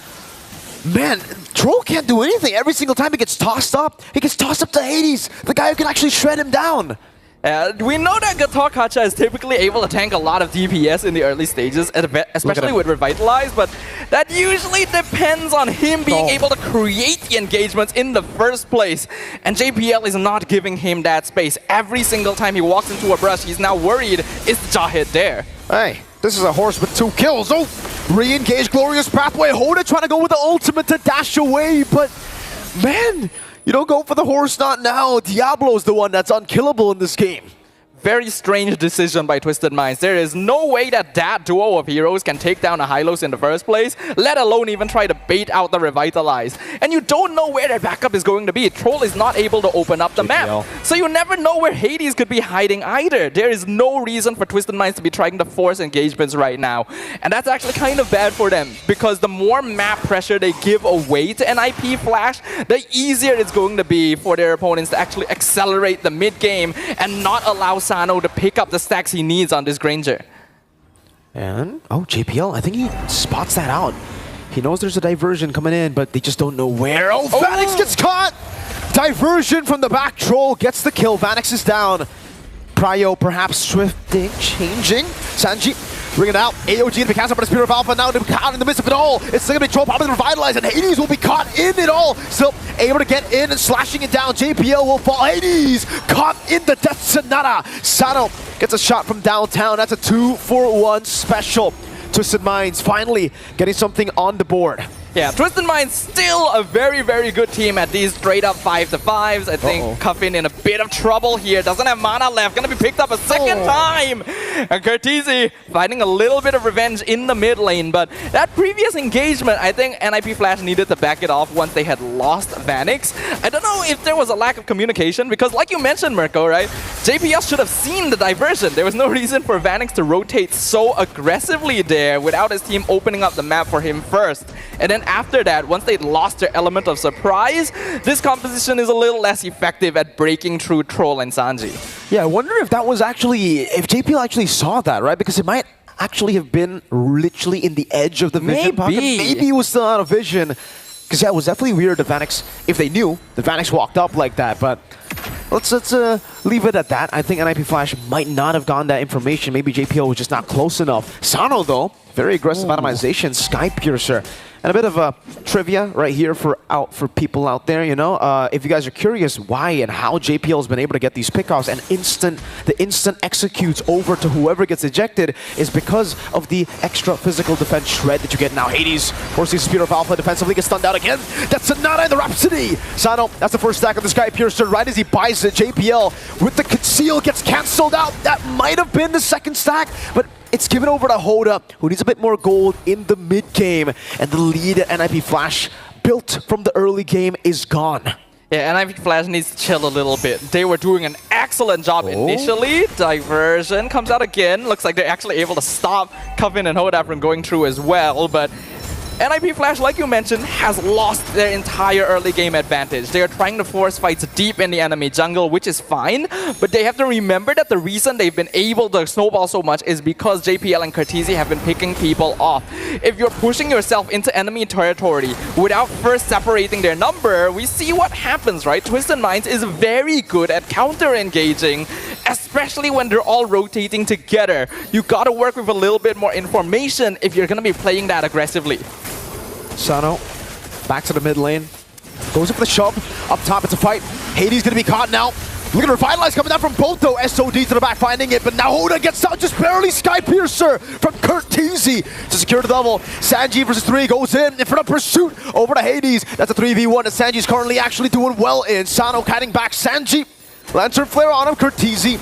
Man, Troll can't do anything. Every single time he gets tossed up to Hades, the guy who can actually shred him down. We know that Gator Kacha is typically able to tank a lot of DPS in the early stages, especially with Revitalize, but that usually depends on him being able to create the engagements in the first place. And JPL is not giving him that space. Every single time he walks into a brush, he's now worried, is Jawhead there? Hey, this is a horse with 2 kills. Oh, re-engage Glorious Pathway. Hoda trying to go with the ultimate to dash away, but man, you don't go for the horse, not now. Diablo's the one that's unkillable in this game. Very strange decision by Twisted Minds. There is no way that duo of heroes can take down a Hylos in the first place, let alone even try to bait out the Revitalize. And you don't know where their backup is going to be. Troll is not able to open up the map. So you never know where Hades could be hiding either. There is no reason for Twisted Minds to be trying to force engagements right now. And that's actually kind of bad for them, because the more map pressure they give away to NIP Flash, the easier it's going to be for their opponents to actually accelerate the mid game and not allow Sano to pick up the stacks he needs on this Granger. And, oh, JPL, I think he spots that out. He knows there's a diversion coming in, but they just don't know where. Oh, Vanix gets caught! Diversion from the back. Troll gets the kill. Vanix is down. Prio perhaps swifting, changing. Sanji bring it out. AOG to be cast up by the Spear of Alpha. Now to be caught in the midst of it all. It's still going to be Troll probably revitalized, and Hades will be caught in it all. Still able to get in and slashing it down. JPL will fall. Hades caught in the Death Sonata. Sano gets a shot from downtown. That's a 2-for-1 special. Twisted Minds finally getting something on the board. Yeah, Twisted Minds still a very, very good team at these straight-up 5-to-5s. I think Cuffin in a bit of trouble here. Doesn't have mana left. Gonna be picked up a second time. And Curtizi finding a little bit of revenge in the mid lane. But that previous engagement, I think NIP Flash needed to back it off once they had lost Vanix. I don't know if there was a lack of communication, because like you mentioned, Mirko, right? JPL should have seen the diversion. There was no reason for Vanix to rotate so aggressively there without his team opening up the map for him first. And then after that, once they'd lost their element of surprise, this composition is a little less effective at breaking through Troll and Sanji. Yeah, I wonder if that was actually, if JPL actually saw that, right? Because it might actually have been literally in the edge of the vision pocket. Maybe it was still out of vision. Because yeah, it was definitely weird that Vanix, if they knew, that Vanix walked up like that. But let's leave it at that. I think NIP Flash might not have gotten that information. Maybe JPL was just not close enough. Sano, though, very aggressive atomization, Sky Piercer. And a bit of a trivia right here for people out there, you know. If you guys are curious why and how JPL has been able to get these pickoffs and the instant executes over to whoever gets ejected is because of the extra physical defense shred that you get now. Hades forcing Spear of Alpha defensively, gets stunned out again. That's Sonata in the Rhapsody. Sano, that's the first stack of the Sky Piercer. Right as he buys it, JPL with the conceal gets cancelled out. That might have been the second stack, but it's given over to Hoda, who needs a bit more gold in the mid-game. And the lead that NIP Flash built from the early game is gone. Yeah, NIP Flash needs to chill a little bit. They were doing an excellent job initially. Diversion comes out again. Looks like they're actually able to stop Coven and Hoda from going through as well. But NIP Flash, like you mentioned, has lost their entire early game advantage. They are trying to force fights deep in the enemy jungle, which is fine, but they have to remember that the reason they've been able to snowball so much is because JPL and Curtisi have been picking people off. If you're pushing yourself into enemy territory without first separating their number, we see what happens, right? Twisted Minds is very good at counter-engaging, especially when they're all rotating together. You gotta work with a little bit more information if you're gonna be playing that aggressively. Sano, back to the mid lane. Goes in for the shove. Up top, it's a fight. Hades gonna be caught now. Look at Revitalize coming down from both though. SOD to the back finding it, but now Hoda gets out just barely. Sky Piercer from Curtisi to secure the double. Sanji versus 3 goes in front of pursuit over to Hades. That's a 3v1 that Sanji's currently actually doing well in. Sano kiting back Sanji. Lantern Flare on him, Curtisi.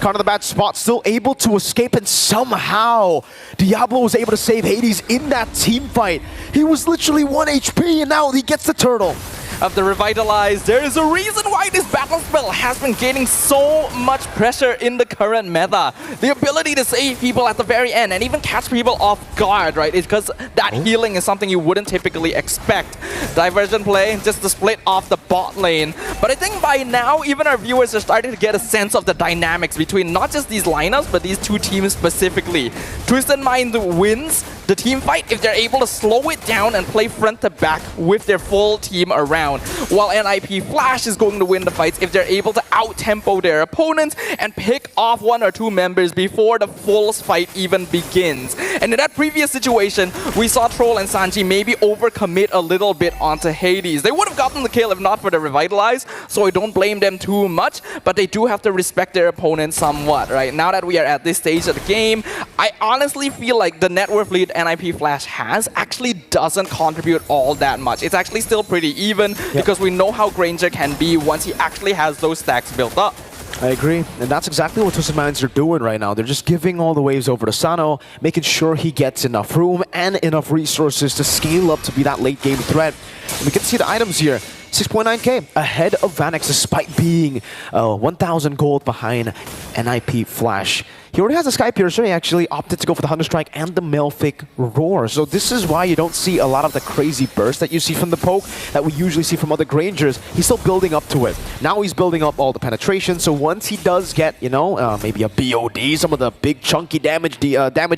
Caught in the bad spot, still able to escape, and somehow Diablo was able to save Hades in that team fight. He was literally 1 HP, and now he gets the turtle. Of the Revitalize, there is a reason why this battle spell has been gaining so much pressure in the current meta. The ability to save people at the very end and even catch people off guard, right? It's because that healing is something you wouldn't typically expect. Diversion play, just to split off the bot lane. But I think by now, even our viewers are starting to get a sense of the dynamics between not just these lineups, but these two teams specifically. Twisted Mind wins the team fight if they're able to slow it down and play front to back with their full team around, while NIP Flash is going to win the fights if they're able to out-tempo their opponents and pick off 1 or 2 members before the full fight even begins. And in that previous situation, we saw Troll and Sanji maybe overcommit a little bit onto Hades. They would have gotten the kill if not for the Revitalize, so I don't blame them too much, but they do have to respect their opponent somewhat, right? Now that we are at this stage of the game, I honestly feel like the net worth lead NIP Flash has actually doesn't contribute all that much. It's actually still pretty even because we know how Granger can be once he actually has those stacks built up. I agree, and that's exactly what Twisted Minds are doing right now. They're just giving all the waves over to Sano, making sure he gets enough room and enough resources to scale up to be that late game threat. And we can see the items here. 6.9k ahead of Vanix despite being 1,000 gold behind NIP Flash. He already has a Sky Piercer. He actually opted to go for the Hunter Strike and the Malefic Roar. So this is why you don't see a lot of the crazy burst that you see from the poke that we usually see from other Grangers. He's still building up to it. Now he's building up all the penetration. So once he does get, you know, maybe a BOD, some of the big chunky damage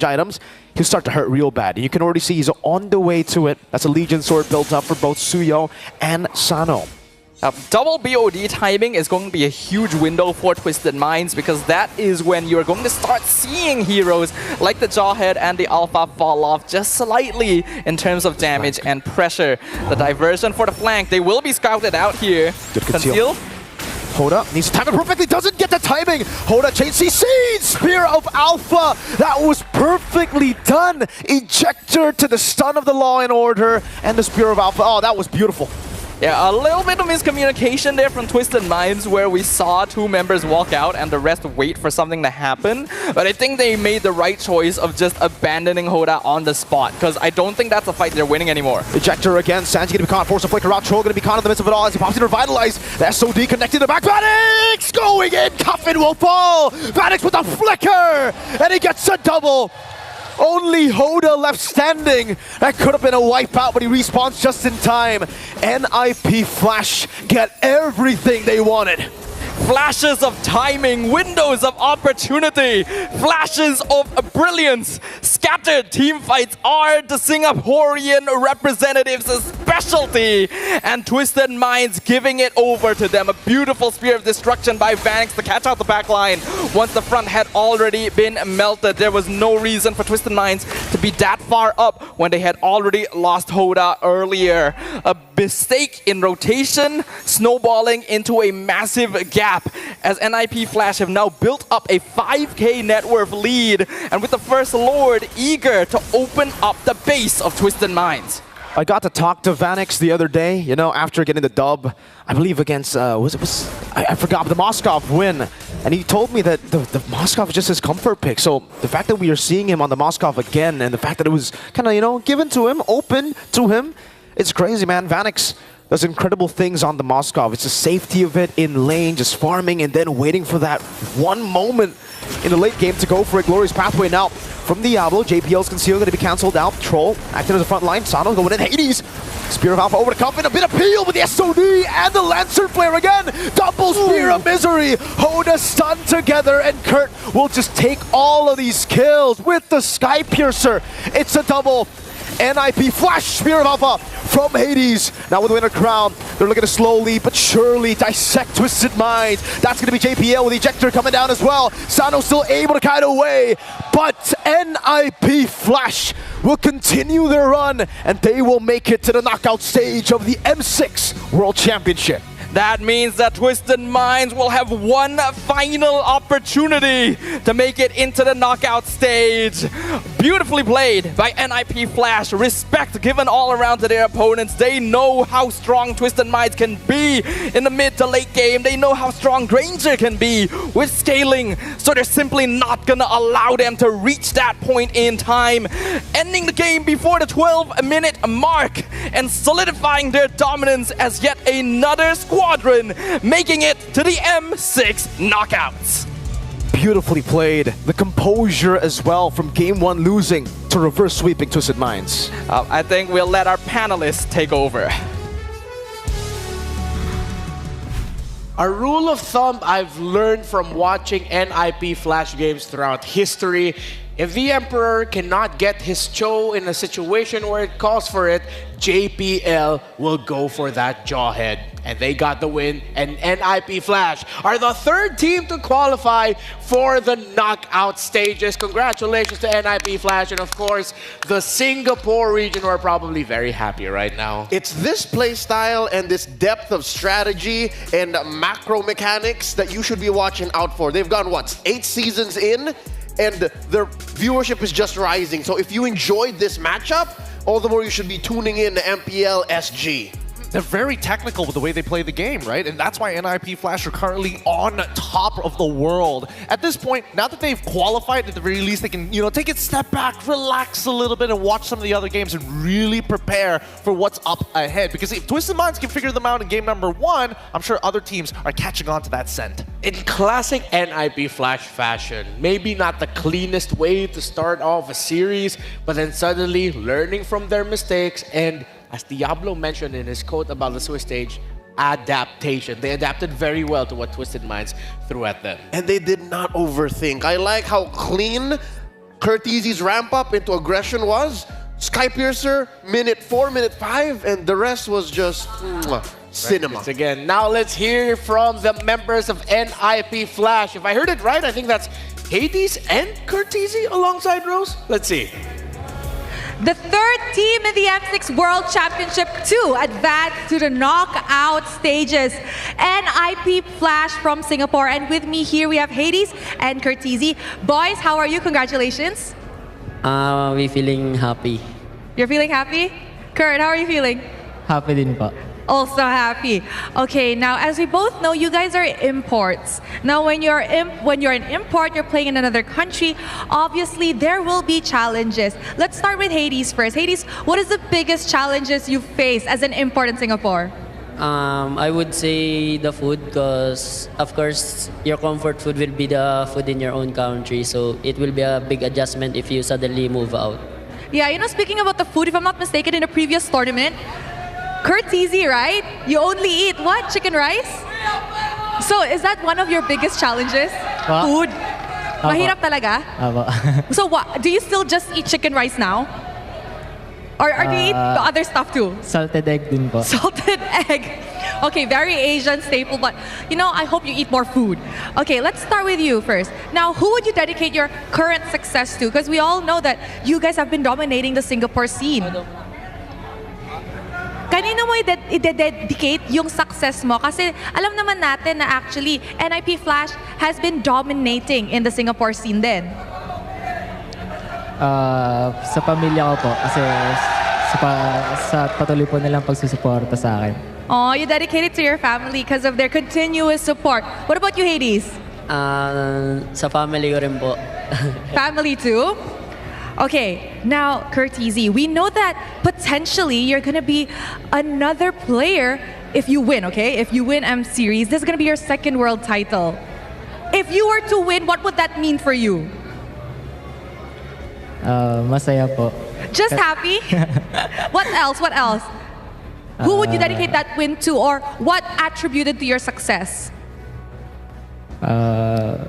items, he'll start to hurt real bad. And you can already see he's on the way to it. That's a Legion Sword built up for both Suyo and Sano. Double BOD timing is going to be a huge window for Twisted Minds because that is when you're going to start seeing heroes like the Jawhead and the Alpha fall off just slightly in terms of damage and pressure. The diversion for the flank, they will be scouted out here. Good conceal. Hoda needs to time it perfectly, doesn't get the timing. Hoda chain CC, Spear of Alpha. That was perfectly done. Ejector to the stun of the Law and Order and the Spear of Alpha. Oh, that was beautiful. Yeah, a little bit of miscommunication there from Twisted Minds where we saw 2 members walk out and the rest wait for something to happen. But I think they made the right choice of just abandoning Hoda on the spot because I don't think that's a fight they're winning anymore. Ejector again, Sanji gonna be caught, force a flicker out, Troll gonna be caught in the midst of it all as he pops in to Revitalize. The SOD connected to back, Vanix going in, Coffin will fall! Vanix with a flicker! And he gets a double! Only Hoda left standing. That could have been a wipeout, but he respawns just in time. NIP Flash get everything they wanted. Flashes of timing, windows of opportunity, flashes of brilliance. Scattered team fights are the Singaporean representatives' specialty. And Twisted Minds giving it over to them. A beautiful Spear of Destruction by Vanix to catch out the back line. Once the front had already been melted, there was no reason for Twisted Minds to be that far up when they had already lost Hoda earlier. A mistake in rotation, snowballing into a massive gap as NIP Flash have now built up a 5k net worth lead, and with the First Lord eager to open up the base of Twisted Minds. I got to talk to Vanix the other day, you know, after getting the dub, I believe against, I forgot, the Moskov win. And he told me that the Moskov is just his comfort pick. So the fact that we are seeing him on the Moskov again, and the fact that it was kind of, you know, given to him, open to him, it's crazy, man. Vanix does incredible things on the Moskov. It's the safety of it in lane, just farming and then waiting for that one moment in the late game to go for a glorious pathway. Now, from Diablo. JPL's Conceal going to be cancelled out. Troll acting as a front line. Sano going in. Hades. Spear of Alpha over to Coffin. A bit of peel with the SOD and the Lancer Flare again. Double Spear of Misery. Hoda stunned together, and Kurt will just take all of these kills with the Sky Piercer. It's a double. NIP Flash Spear of Alpha from Hades. Now with Winter Crown, they're looking to slowly but surely dissect Twisted Minds. That's going to be JPL with Ejector coming down as well. Sano still able to kite away, but NIP Flash will continue their run, and they will make it to the knockout stage of the M6 World Championship. That means that Twisted Minds will have one final opportunity to make it into the knockout stage. Beautifully played by NIP Flash. Respect given all around to their opponents. They know how strong Twisted Minds can be in the mid to late game. They know how strong Granger can be with scaling. So they're simply not gonna allow them to reach that point in time. Ending the game before the 12-minute mark and solidifying their dominance as yet another squadron making it to the M6 knockouts. Beautifully played. The composure as well from game one losing to reverse sweeping Twisted Minds. I think we'll let our panelists take over. A rule of thumb I've learned from watching NIP Flash games throughout history: if the Emperor cannot get his Cho in a situation where it calls for it, JPL will go for that jawhead. And they got the win, and NIP Flash are the third team to qualify for the knockout stages. Congratulations to NIP Flash, and of course, the Singapore region are probably very happy right now. It's this play style and this depth of strategy and macro mechanics that you should be watching out for. They've gone, what, 8 seasons in? And their viewership is just rising. So if you enjoyed this matchup, all the more you should be tuning in to MPL SG. They're very technical with the way they play the game, right? And that's why NIP Flash are currently on top of the world. At this point, now that they've qualified, at the very least, they can, take a step back, relax a little bit, and watch some of the other games and really prepare for what's up ahead. Because if Twisted Minds can figure them out in game number 1, I'm sure other teams are catching on to that scent. In classic NIP Flash fashion, maybe not the cleanest way to start off a series, but then suddenly learning from their mistakes and, as Diablo mentioned in his quote about the Swiss stage, adaptation. They adapted very well to what Twisted Minds threw at them. And they did not overthink. I like how clean Curtizi's ramp up into aggression was. Sky Piercer, minute 4, minute 5, and the rest was just cinema. Right, again, now let's hear from the members of NIP Flash. If I heard it right, I think that's Hades and Curtizi alongside Rose. Let's see. The third team in the M6 World Championship to advance to the knockout stages. NIP Flash from Singapore. And with me here we have Hades and Curtizi. Boys, how are you? Congratulations. We feeling happy. You're feeling happy? Kurt, how are you feeling? Happy din po. Also happy. Okay, now as we both know, you guys are imports. Now when you're an import, you're playing in another country, obviously there will be challenges. Let's start with Hades first. Hades, what is the biggest challenges you face as an import in Singapore? I would say the food, because of course your comfort food will be the food in your own country, so it will be a big adjustment if you suddenly move out. Yeah, speaking about the food, if I'm not mistaken, in a previous tournament, Curtizi, right? You only eat what? Chicken rice? So is that one of your biggest challenges? What? Food? Apo. Mahirap talaga? Apo. So what? Do you still just eat chicken rice now? Or do you eat the other stuff too? Salted egg din po. Salted egg. Okay, very Asian staple, but I hope you eat more food. Okay, let's start with you first. Now, who would you dedicate your current success to? Because we all know that you guys have been dominating the Singapore scene. Kanino mo i-dedicate yung success mo? Kasi alam naman natin na actually NIP Flash has been dominating in the Singapore scene din. Sa pamilya ko po, kasi sa patuloy po nilang pagsusuporta sa akin. Oh, you dedicate it to your family because of their continuous support. What about you, Hades? Sa family ko rin po. Family too? Okay, now Curtizi, we know that potentially you're gonna be another player if you win, okay? If you win M Series, this is gonna be your second world title. If you were to win, what would that mean for you? Masaya po. Just happy? What else? What else? Who would you dedicate that win to, or what attributed to your success? Para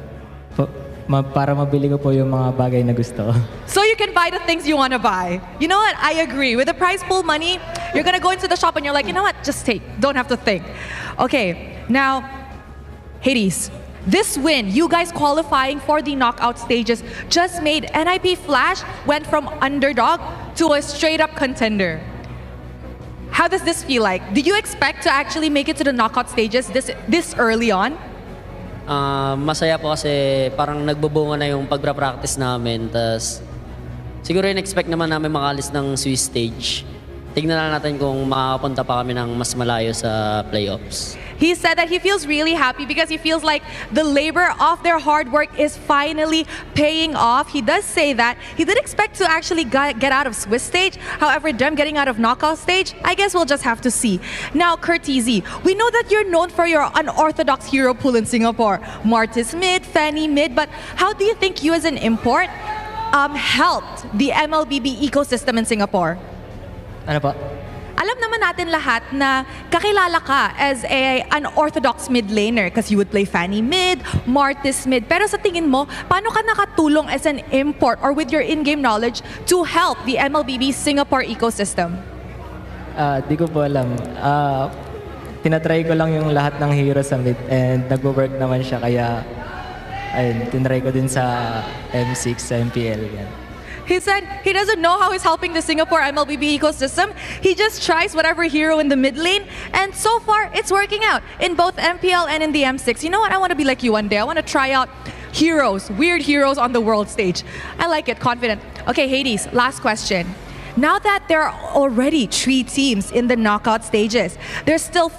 mabili ko po yung mga bagay na gusto. So you can buy the things you want to buy. You know what? I agree. With the prize pool money, you're going to go into the shop and you're like, you know what? Just take. Don't have to think. Okay, now, Hades. This win, you guys qualifying for the knockout stages, just made NIP Flash went from underdog to a straight-up contender. How does this feel like? Did you expect to actually make it to the knockout stages this early on? Masaya po kasi parang nagbubunga na yung pagpra-practice namin. Tas siguro in-expect naman namin makalis ng Swiss stage. Tignan na natin kung makakapunta pa kami ng mas malayo sa playoffs. He said that he feels really happy because he feels like the labor of their hard work is finally paying off. He does say that he did expect to actually get out of Swiss stage. However, them getting out of knockout stage, I guess we'll just have to see. Now, Curtizy, we know that you're known for your unorthodox hero pool in Singapore. Martis mid, Fanny mid, but how do you think you as an import helped the MLBB ecosystem in Singapore? Ano po? Alam naman natin lahat na kakilala ka as an unorthodox mid laner because you would play Fanny mid, Martis mid. Pero sa tingin mo, paano ka nakatulong as an import or with your in-game knowledge to help the MLBB Singapore ecosystem? Di ko po alam. Tinatry ko lang yung lahat ng hero sa mid and nagwo-work naman siya kaya ayun, tinry ko din sa M6, sa MPL. Yan. He said he doesn't know how he's helping the Singapore MLBB ecosystem. He just tries whatever hero in the mid lane, and so far it's working out in both MPL and in the M6. You know what? I want to be like you one day. I want to try out heroes, weird heroes on the world stage. I like it, confident. Okay, Hades, last question. Now that there are already 3 teams in the knockout stages, there's still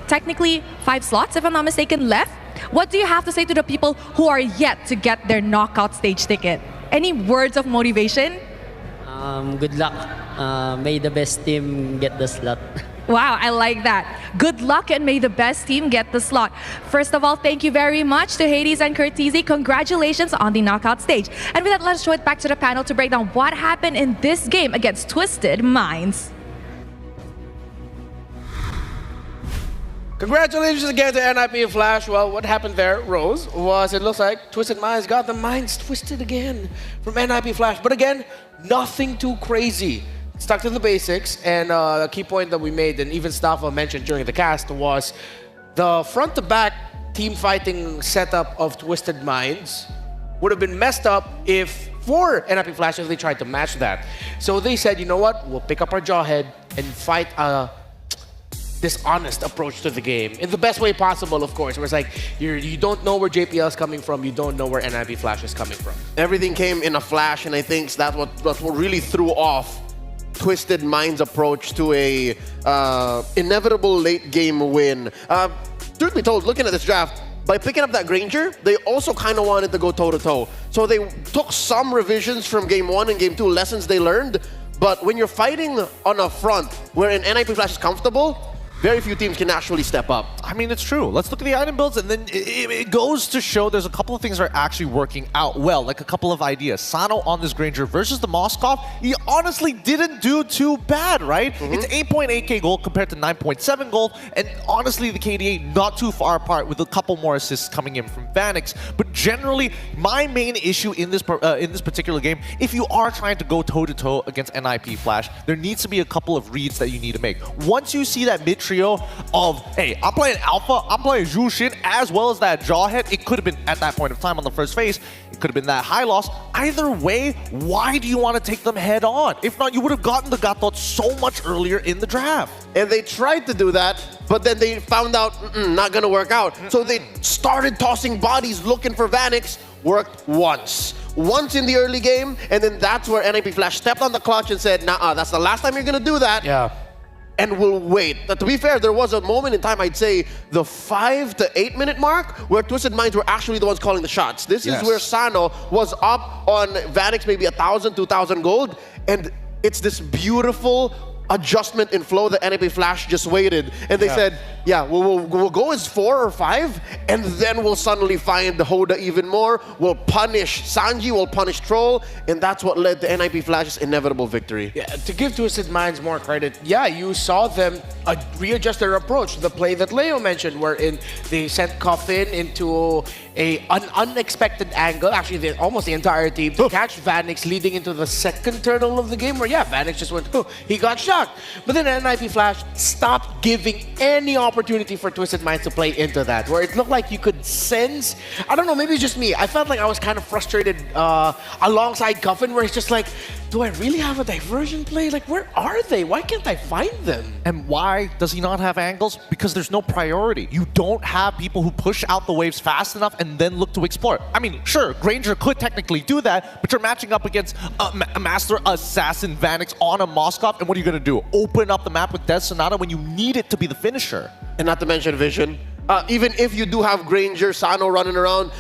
technically 5 slots, if I'm not mistaken, left. What do you have to say to the people who are yet to get their knockout stage ticket? Any words of motivation? Good luck. May the best team get the slot. Wow, I like that. Good luck and may the best team get the slot. First of all, thank you very much to Hades and Curtizy. Congratulations on the knockout stage. And with that, let's show it back to the panel to break down what happened in this game against Twisted Minds. Congratulations again to NIP Flash. Well, what happened there, Rose, was it looks like Twisted Minds got the minds twisted again from NIP Flash. But again, nothing too crazy. Stuck to the basics. And a key point that we made, and even Staffel mentioned during the cast, was the front-to-back team fighting setup of Twisted Minds would have been messed up for NIP Flash if they tried to match that. So they said, you know what, we'll pick up our jawhead and fight this honest approach to the game in the best way possible, of course. Where it's like you don't know where JPL is coming from, you don't know where NIP Flash is coming from. Everything came in a flash, and I think that's what really threw off Twisted Minds' approach to a inevitable late game win. Truth be told, looking at this draft, by picking up that Granger, they also kind of wanted to go toe-to-toe. So they took some revisions from Game 1 and Game 2, lessons they learned. But when you're fighting on a front wherein NIP Flash is comfortable, very few teams can actually step up. I mean, it's true. Let's look at the item builds, and then it goes to show there's a couple of things that are actually working out well, like a couple of ideas. Sano on this Granger versus the Moskov, he honestly didn't do too bad, right? It's 8.8k gold compared to 9.7 gold, and honestly, the KDA not too far apart with a couple more assists coming in from Vanix. But generally, my main issue in this particular game, if you are trying to go toe-to-toe against NIP Flash, there needs to be a couple of reads that you need to make. Once you see that mid trio of, hey, I'm playing Alpha, I'm playing Zhu Xin, as well as that Jawhead. It could have been, at that point of time on the first phase, it could have been that high loss. Either way, why do you want to take them head on? If not, you would have gotten the Gatot so much earlier in the draft. And they tried to do that, but then they found out, not gonna work out. So they started tossing bodies looking for Vanix. Worked once in the early game, and then that's where NIP Flash stepped on the clutch and said, nah, that's the last time you're gonna do that. Yeah. And we'll wait. To be fair, there was a moment in time, I'd say the 5 to 8 minute mark, where Twisted Minds were actually the ones calling the shots. This is where Sano was up on Vanix, maybe 1,000, 2,000 gold, and it's this beautiful adjustment in flow that NIP Flash just waited. And they said, yeah, we'll go as 4 or 5, and then we'll suddenly find the Hoda even more. We'll punish Sanji, we'll punish Troll, and that's what led to NIP Flash's inevitable victory. Yeah, to give Twisted Minds more credit, yeah, you saw them readjust their approach. The play that Leo mentioned, wherein they sent Coffin into an unexpected angle, actually almost the entire team, to catch Vanix leading into the second turtle of the game, where, yeah, Vanix just went, he got shocked. But then NIP Flash stopped giving any opportunity for Twisted Minds to play into that, where it looked like you could sense, I don't know, maybe it's just me, I felt like I was kind of frustrated alongside Coffin, where he's just like, do I really have a diversion play? Like, where are they? Why can't I find them? And why does he not have angles? Because there's no priority. You don't have people who push out the waves fast enough and then look to explore. I mean, sure, Granger could technically do that, but you're matching up against a Master Assassin Vanix on a Moskov, and what are you going to do? Open up the map with Death Sonata when you need it to be the finisher. And not to mention Vision. Even if you do have Granger, Sano running around,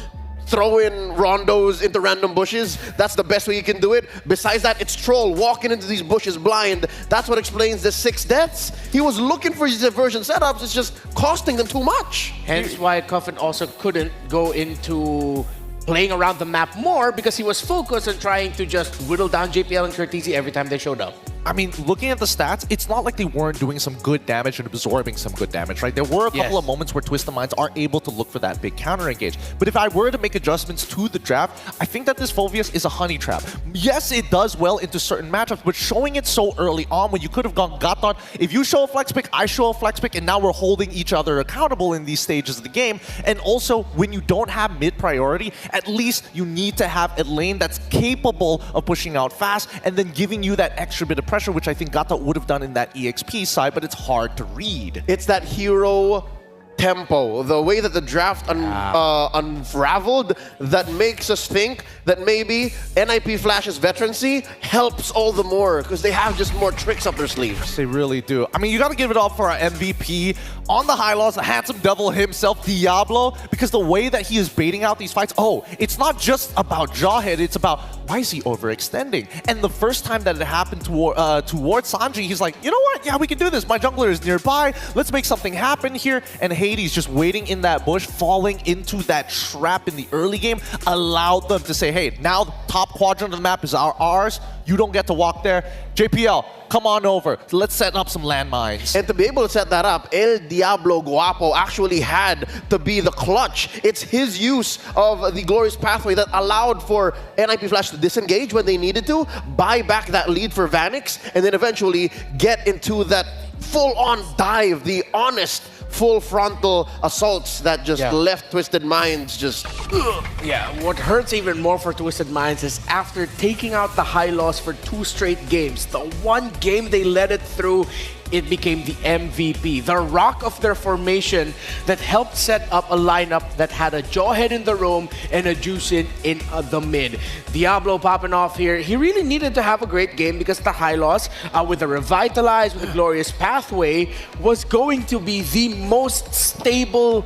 throw in rondos into random bushes. That's the best way you can do it. Besides that, it's Troll walking into these bushes blind. That's what explains the 6 deaths. He was looking for his diversion setups. It's just costing them too much. Hence why Coffin also couldn't go into playing around the map more, because he was focused on trying to just whittle down JPL and Curtisi every time they showed up. I mean, looking at the stats, it's not like they weren't doing some good damage and absorbing some good damage, right? There were a couple of moments where Twisted Minds are able to look for that big counter engage. But if I were to make adjustments to the draft, I think that this Phoveus is a honey trap. Yes, it does well into certain matchups, but showing it so early on when you could have gone Gaton, if you show a flex pick, I show a flex pick, and now we're holding each other accountable in these stages of the game. And also, when you don't have mid priority, at least you need to have a lane that's capable of pushing out fast and then giving you that extra bit of pressure, which I think Gata would have done in that EXP side, but it's hard to read. It's that hero tempo, the way that the draft unraveled, that makes us think that maybe NIP Flash's veterancy helps all the more, because they have just more tricks up their sleeves. They really do. I mean, you got to give it all for our MVP on the high lows, the handsome devil himself, Diablo, because the way that he is baiting out these fights, it's not just about Jawhead, it's about why is he overextending? And the first time that it happened towards Sanji, he's like, you know what? Yeah, we can do this. My jungler is nearby. Let's make something happen here. And Hades just waiting in that bush, falling into that trap in the early game, allowed them to say, hey, now the top quadrant of the map is ours. You don't get to walk there. JPL, come on over. Let's set up some landmines. And to be able to set that up, El Diablo Guapo actually had to be the clutch. It's his use of the glorious pathway that allowed for NIP Flash to disengage when they needed to, buy back that lead for Vanix, and then eventually get into that full-on dive, the honest full frontal assaults that just left Twisted Minds just... Yeah, what hurts even more for Twisted Minds is after taking out the high loss for 2 straight games, the one game they let it through, it became the MVP, the rock of their formation that helped set up a lineup that had a Jawhead in the roam and a Juicin in the mid. Diablo popping off here. He really needed to have a great game because the high loss with the Revitalize, with the glorious pathway, was going to be the most stable